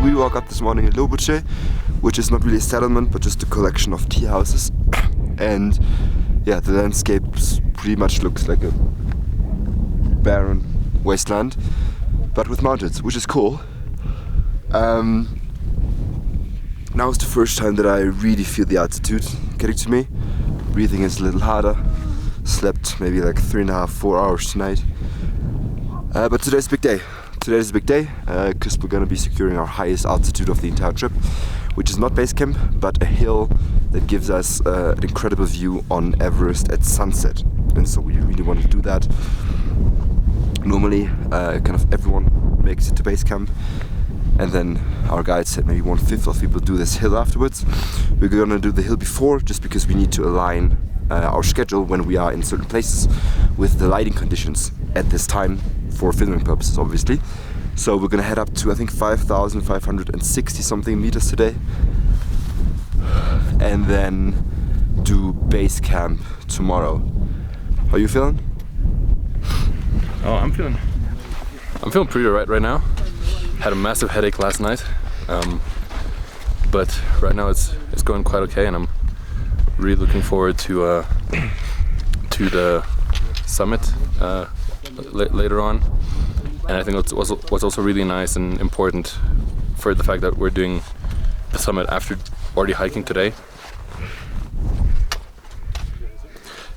we woke up this morning in Lobuche, which is not really a settlement but just a collection of tea houses. And yeah, the landscape pretty much looks like a barren wasteland, but with mountains, which is cool. Now is the first time that I really feel the altitude getting to me. Breathing is a little harder. Slept maybe like 3.5, 4 hours tonight. But today's a big day. Today is a big day because we're going to be securing our highest altitude of the entire trip, which is not base camp, but a hill that gives us an incredible view on Everest at sunset. And so we really want to do that. Normally, kind of everyone makes it to base camp, and then our guide said maybe 1/5 of people do this hill afterwards. We're going to do the hill before, just because we need to align our schedule when we are in certain places with the lighting conditions at this time, for filming purposes obviously. So we're gonna head up to I think 5,560 something meters today, and then do base camp tomorrow. How are you feeling? Oh, I'm feeling pretty right now. Had a massive headache last night, but right now it's going quite okay, and I'm really looking forward to the summit later on. And I think what's also really nice and important for the fact that we're doing the summit after already hiking today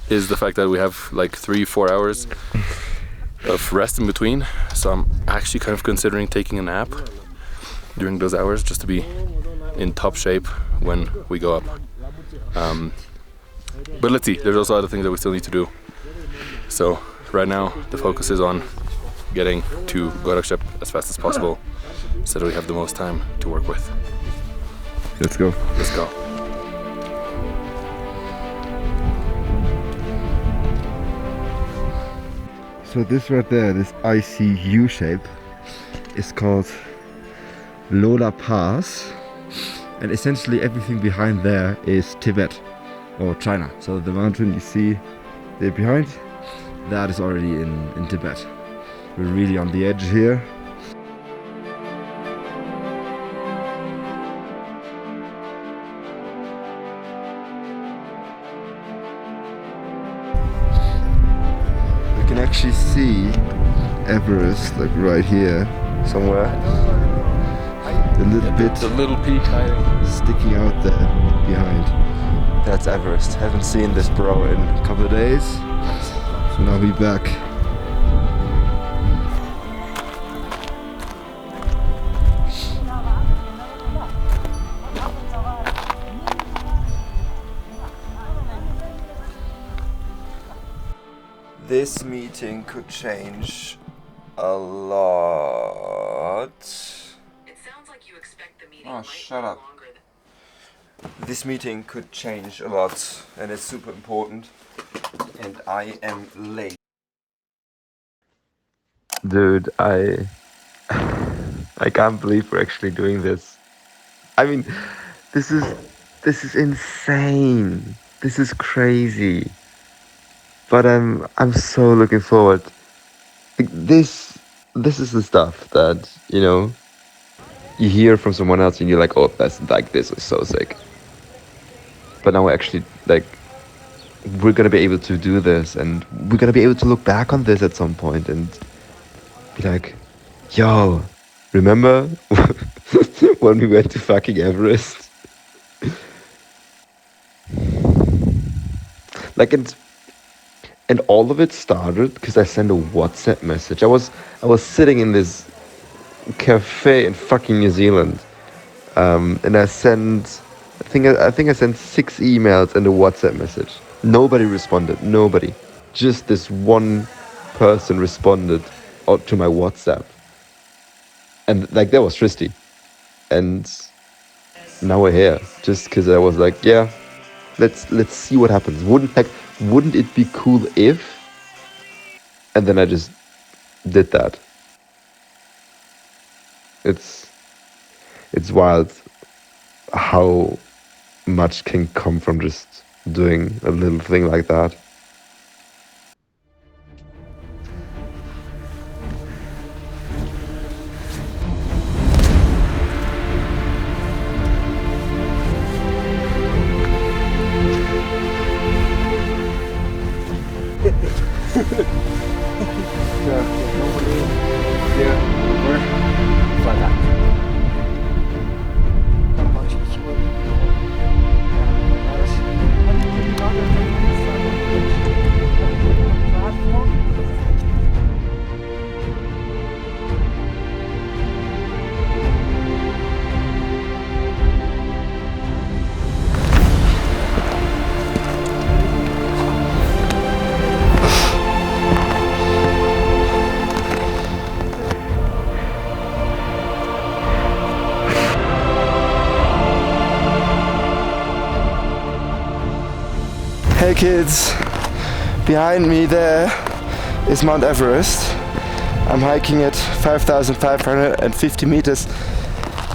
is the fact that we have like 3-4 hours of rest in between. So I'm actually kind of considering taking a nap during those hours just to be in top shape when we go up. But let's see, there's also other things that we still need to do. So right now the focus is on getting to Gorakshep as fast as possible so that we have the most time to work with. Let's go. Let's go. So this right there, this icy U shape, is called Lola Pass, and essentially everything behind there is Tibet or China. So the mountain you see there behind, that is already in Tibet. We're really on the edge here. We can actually see Everest, like right here somewhere. A little bit, the little peak hiding, sticking out there behind. That's Everest. Haven't seen this bro in a couple of days, so now we're back. This meeting could change a lot. It sounds like you expect the meeting Oh, shut up. This meeting could change a lot, and it's super important, and I am late. Dude, I can't believe we're actually doing this. I mean, this is insane. This is crazy. But I'm so looking forward. This is the stuff that, you know, you hear from someone else and you're like, oh, that's like, this is so sick. But now we're actually, like, we're gonna be able to do this, and we're gonna be able to look back on this at some point and be like, yo, remember when we went to fucking Everest? Like, and all of it started because I sent a WhatsApp message. I was sitting in this cafe in fucking New Zealand, and I think I sent 6 emails and a WhatsApp message. Nobody responded. Nobody. Just this one person responded to my WhatsApp, and like that was Tristy. And now we're here just because I was like, yeah, let's see what happens. Wouldn't it be cool if? And then I just did that. It's wild how much can come from just doing a little thing like that. Hey kids, behind me there is Mount Everest. I'm hiking at 5,550 meters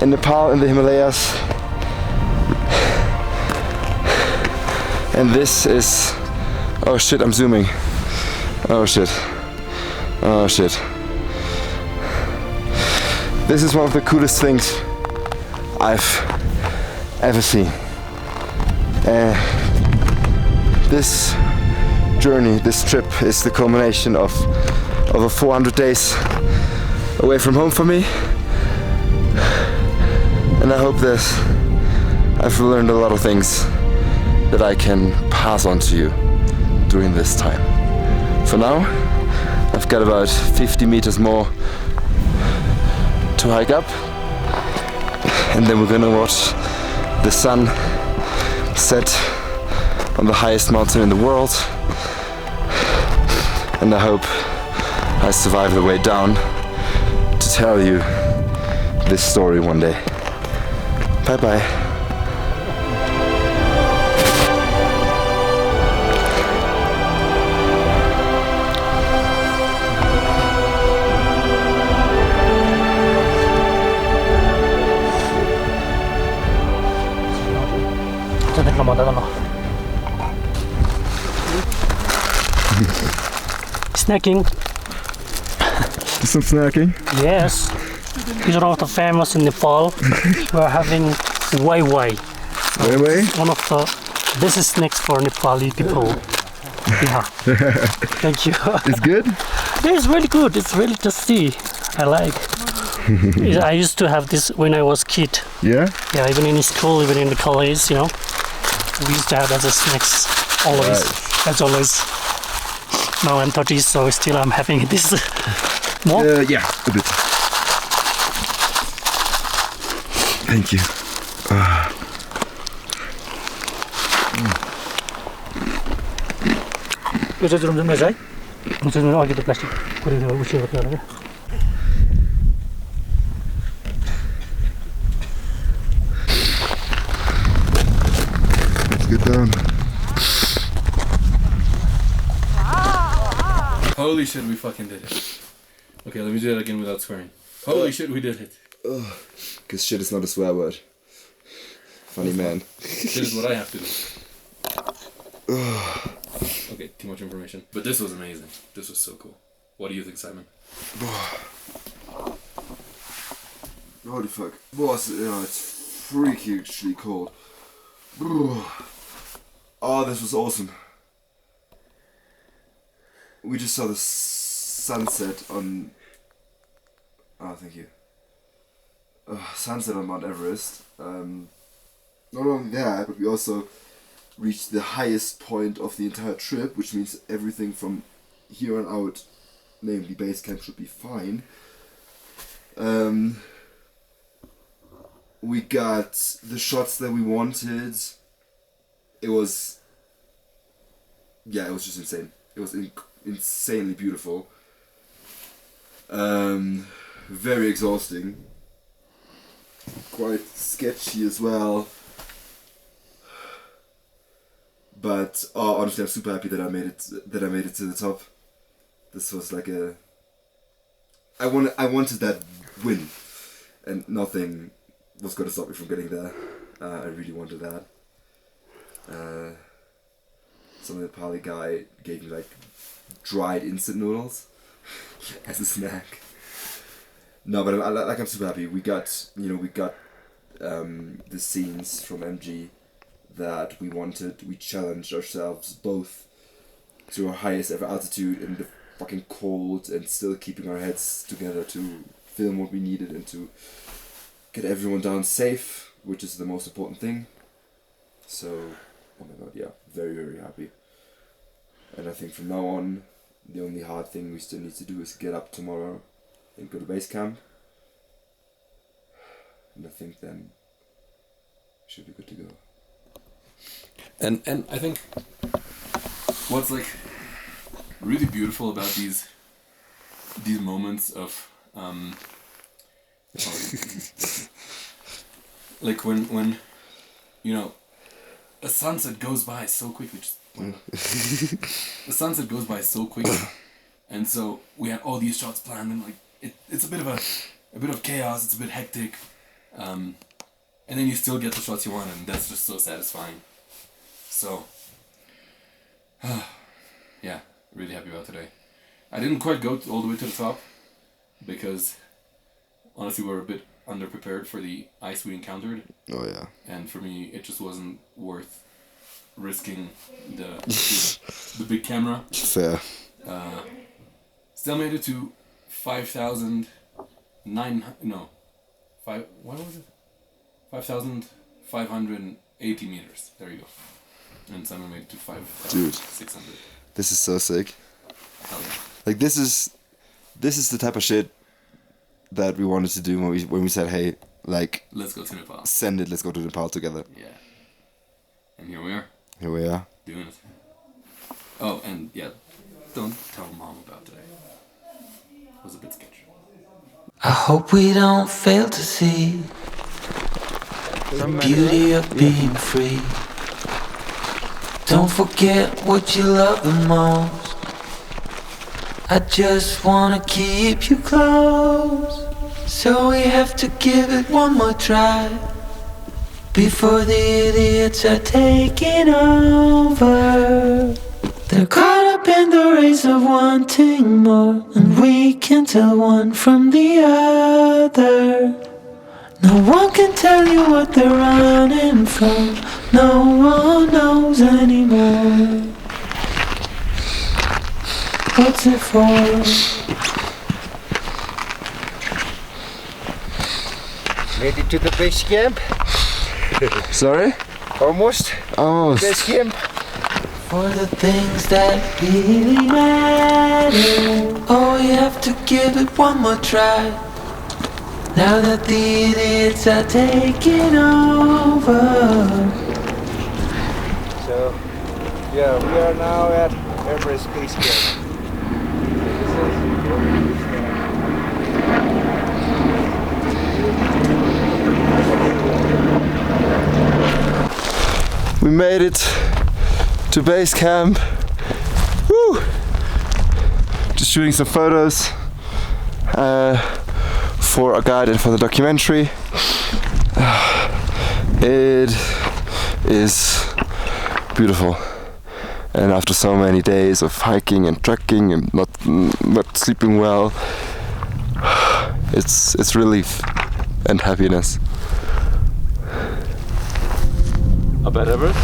in Nepal in the Himalayas. And this is, oh shit, I'm zooming. Oh shit. Oh shit. This is one of the coolest things I've ever seen. This journey, this trip is the culmination of over 400 days away from home for me. And I hope that I've learned a lot of things that I can pass on to you during this time. For now, I've got about 50 meters more to hike up, and then we're gonna watch the sun set on the highest mountain in the world, and I hope I survive the way down to tell you this story one day. Bye bye. Snacking. Some snacking? Yes. These are also famous in Nepal. We're having Wai Wai. One of the best snacks for Nepali people. Yeah. Thank you. It's good? Yeah, it's really good. It's really tasty. I like. I used to have this when I was kid. Yeah? Yeah, even in school, even in the college, you know. We used to have that as snacks always. Right. As always. Now I'm 30, so still I'm having this more. Yeah, a bit. Thank you. Let's get down. Holy shit, we fucking did it. Okay, let me do that again without swearing. Holy shit, we did it. Because shit is not a swear word. Funny man. Shit is what I have to do. Okay, too much information. But this was amazing. This was so cool. What do you think, Simon? Holy fuck. Boss, it's freakishly cold. Oh, this was awesome. We just saw the sunset on... Oh, thank you. Sunset on Mount Everest. Not only that, but we also reached the highest point of the entire trip, which means everything from here on out, namely base camp, should be fine. We got the shots that we wanted. It was... Yeah, it was just insane. It was insanely beautiful. Very exhausting. Quite sketchy as well. But honestly, I'm super happy that I made it to the top. This was like a... I wanted that win, and nothing was going to stop me from getting there. I really wanted that. Some Nepali guy gave me like dried instant noodles as a snack. No, but I'm super happy. We got the scenes from MG that we wanted. We challenged ourselves both to our highest ever altitude in the fucking cold and still keeping our heads together to film what we needed and to get everyone down safe, which is the most important thing. So, oh my god, yeah, very, very happy. And I think from now on, the only hard thing we still need to do is get up tomorrow and go to base camp. And I think then we should be good to go. And I think what's like really beautiful about these moments of like when you know a sunset goes by so quickly. The sunset goes by so quickly, and so we had all these shots planned, and like it's a bit of chaos. It's a bit hectic, and then you still get the shots you want, and that's just so satisfying. So, yeah, really happy about today. I didn't quite go all the way to the top because honestly, we're a bit underprepared for the ice we encountered. Oh yeah. And for me, it just wasn't worth risking the big camera. Fair. Still made it to 5,580 meters. There you go. And Simon made it to 5,600. This is so sick. Hell yeah. Like this is the type of shit that we wanted to do when we said, hey, like, let's go to Nepal. Send it. Let's go to Nepal together. Yeah. And here we are. Here we are. Doing it. Oh, and yeah, don't tell Mom about today. It was a bit sketchy. I hope we don't fail to see the beauty of being free. Don't forget what you love the most. I just wanna keep you close. So we have to give it one more try before the idiots are taking over. They're caught up in the race of wanting more, and we can tell one from the other. No one can tell you what they're running from. No one knows anymore. What's it for? Made it to the base camp. Sorry? Almost. Base camp. For the things that really matter. Oh, you have to give it one more try. Now that the idiots are taking over. So, yeah, we are now at Everest Base Camp. We made it to base camp. Woo! Just shooting some photos for a guide and for the documentary. It is beautiful, and after so many days of hiking and trekking and not sleeping well, it's relief and happiness. Up at Everest?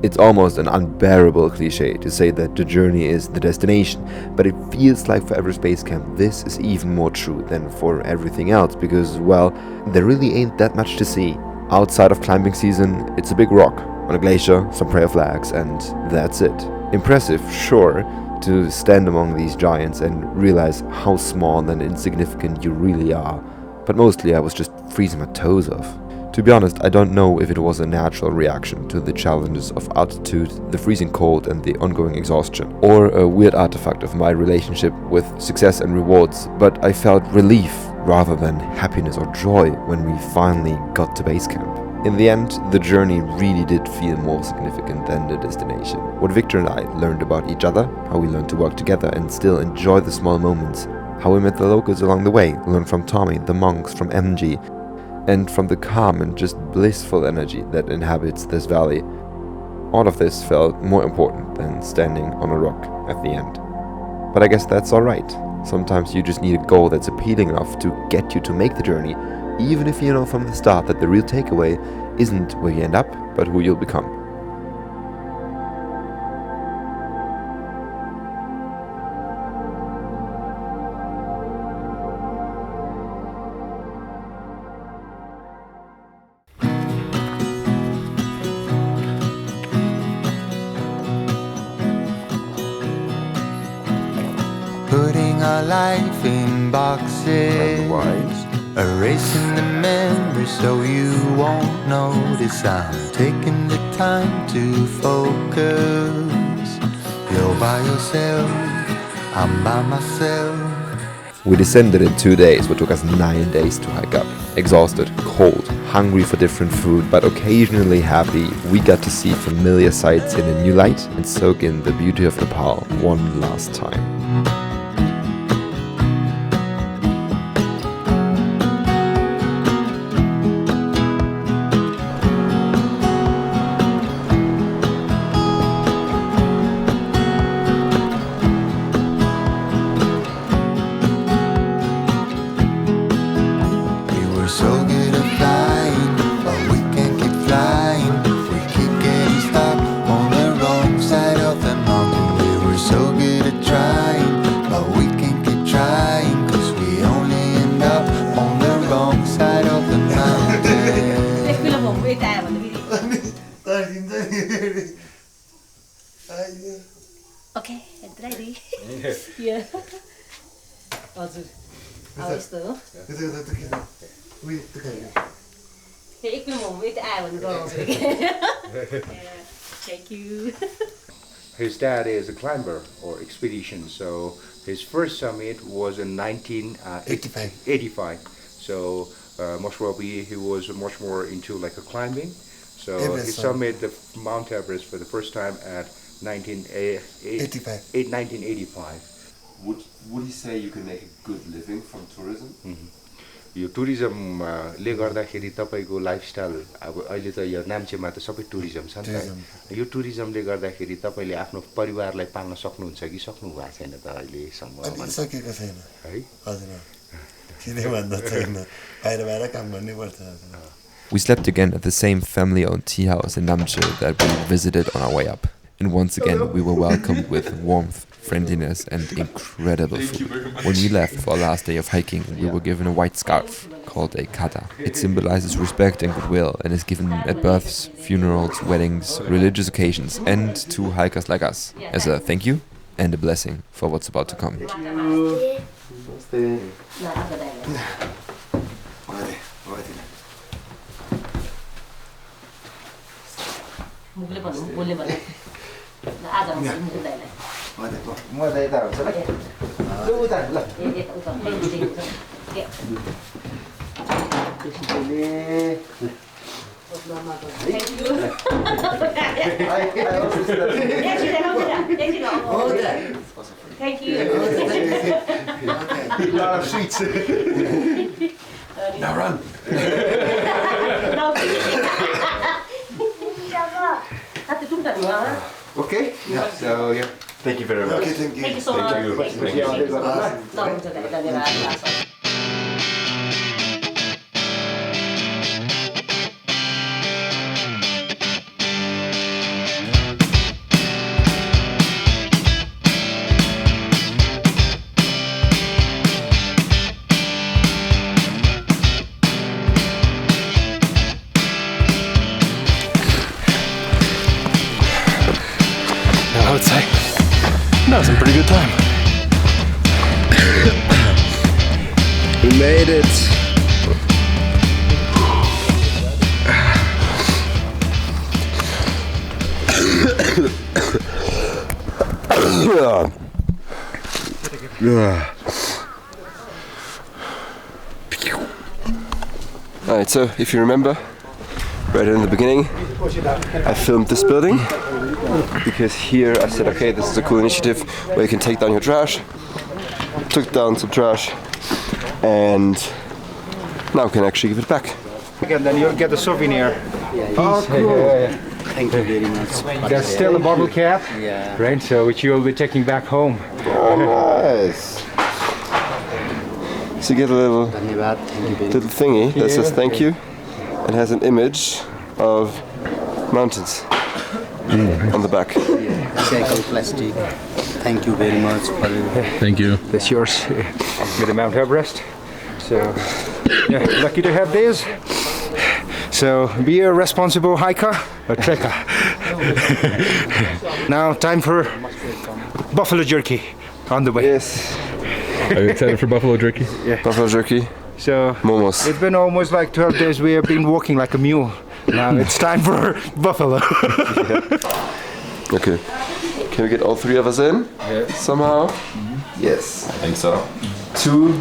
It's almost an unbearable cliche to say that the journey is the destination, but it feels like for Everest Base Camp this is even more true than for everything else because, well, there really ain't that much to see. Outside of climbing season, it's a big rock on a glacier, some prayer flags, and that's it. Impressive, sure, to stand among these giants and realize how small and insignificant you really are, but mostly I was just freezing my toes off. To be honest, I don't know if it was a natural reaction to the challenges of altitude, the freezing cold and the ongoing exhaustion, or a weird artifact of my relationship with success and rewards, but I felt relief rather than happiness or joy when we finally got to base camp. In the end, the journey really did feel more significant than the destination. What Victor and I learned about each other, how we learned to work together and still enjoy the small moments, how we met the locals along the way, learned from Tommy, the monks, from MG, and from the calm and just blissful energy that inhabits this valley. All of this felt more important than standing on a rock at the end. But I guess that's alright. Sometimes you just need a goal that's appealing enough to get you to make the journey, even if you know from the start that the real takeaway isn't where you end up, but who you'll become. Putting our life in boxes, erasing the memories so you won't notice. I'm taking the time to focus. You're by yourself, I'm by myself. We descended in 2 days, what took us 9 days to hike up. Exhausted, cold, hungry for different food, but occasionally happy we got to see familiar sights in a new light and soak in the beauty of Nepal one last time. Yeah. हजुर यस्तो हो एकपल्ट म यता आयो भने डराउँछु कि Thank you. His dad is a climber or expedition, so his first summit was in 1985. So most probably he was much more into like a climbing. So he summited the Mount Everest for the first time at 1985. Would you say you can make a good living from tourism? यो टुरिज्मले गर्दाखेरि तपाईको lifestyle अब अहिले त यो नाम्चेमा त सबै tourism छ नि त यो टुरिज्मले गर्दाखेरि तपाईले आफ्नो परिवारलाई पाल्न सक्नुहुन्छ कि सक्नु भएको छैन त अहिले सम्म सकेको छैन है हजुर किन भन्दा छैन बाहिर काम गर्नै पर्छ We slept again at the same family-owned tea house in Namche that we visited on our way up. And once again, we were welcomed with warmth, friendliness, and incredible food. When we left for our last day of hiking, we were given a white scarf called a kata. It symbolizes respect and goodwill and is given at births, funerals, weddings, religious occasions, and to hikers like us as a thank you and a blessing for what's about to come. Thank you. A lot of sweets. Now run. Okay? Yeah. So yeah. Thank you very much. Okay, thank you. Thank you so much. I would say that was a pretty good time. We made it. Alright, so if you remember, right in the beginning, I filmed this building because here I said, okay, this is a cool initiative where you can take down your trash. Took down some trash and now we can actually give it back. Again, then you'll get the souvenir. Oh, cool. Thank you very much. There's still a bottle cap, right? So which you'll be taking back home. Oh, nice. So you get a little thingy that says thank you. It has an image of mountains on the back. Recycled plastic. Thank you very much for Thank you. That's yours with the Mount Everest. So yeah, lucky to have this. So be a responsible hiker or trekker. Now time for buffalo jerky on the way. Yes. Are you excited for buffalo jerky? Yeah. Buffalo jerky. So momos. It's been almost like 12 days we have been walking like a mule. Now it's time for buffalo. Okay. Can we get all three of us in? Yeah. Somehow? Yes. I think so. To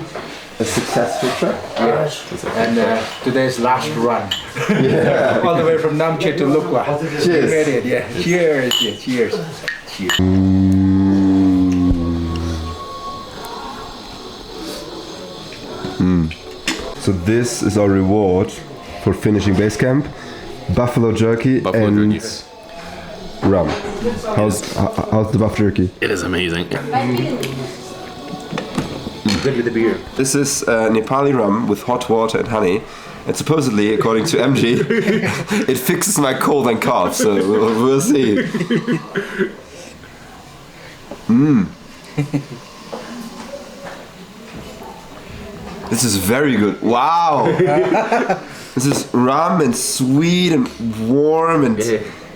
a successful trip. Yes. And today's last run. Yeah. All the way from Namche to Lukla. Cheers. We made it, yeah. Cheers. Yeah. Cheers. Cheers. So this is our reward for finishing base camp. Buffalo jerky and rum. How's the buffalo jerky? It is amazing. Good with the beer. This is Nepali rum with hot water and honey. And supposedly, according to MG, it fixes my cold and cough. So we'll see. This is very good. Wow. This is rum and sweet and warm and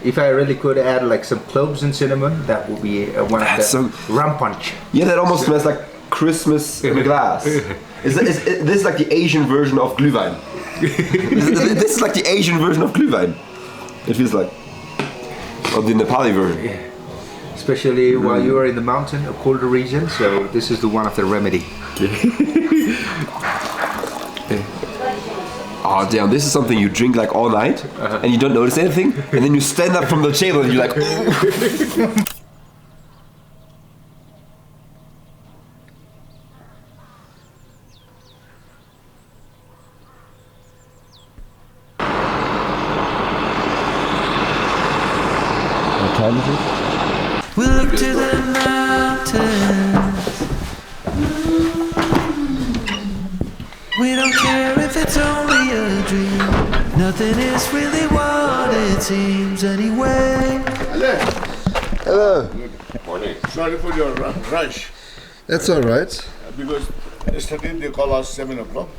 if I really could add like some cloves and cinnamon, that would be one of the rum punch. Yeah, that almost smells like Christmas in a glass. This is like the Asian version of Glühwein. This is like the Asian version of Glühwein. It feels like. Or the Nepali version. Yeah. Especially while you are in the mountain, a colder region, so this is the one of the remedy. Oh damn, this is something you drink like all night and you don't notice anything, and then you stand up from the table and you're like, oh. What time is it? We look to the mountains. We don't care if it's only a dream. Nothing is really what it seems anyway. Hello. Good morning. Sorry for your rush. That's all right. Because yesterday they call us 7 o'clock.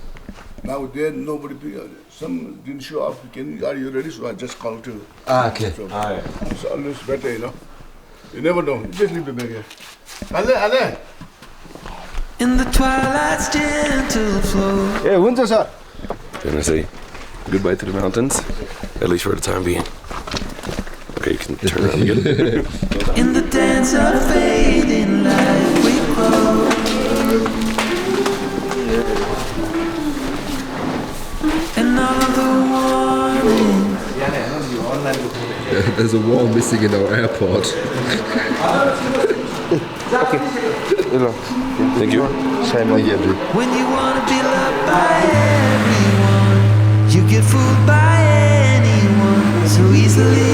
Now there nobody, some didn't show up. Are you ready? So I just called you. Okay. So, it's always better, you know. You never know. Just leave the bag here. Ale. In the twilight's gentle flow. Yeah, winter's up. Gonna say goodbye to the mountains, at least for the time being. Okay, you can turn around again. In the dance of fading light we grow. And all of the warnings. There's a wall missing in our airport. Okay. Thank you. When you want to be loved by everyone, you get fooled by anyone so easily.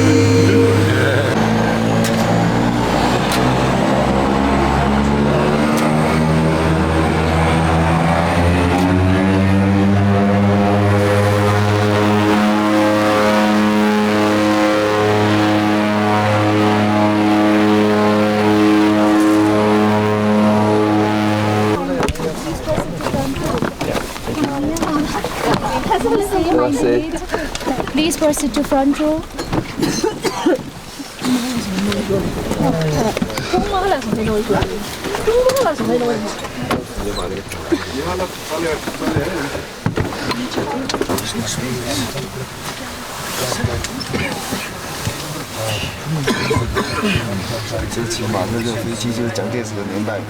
Please proceed to front row.这骑马那个飞机就是讲电池的年代。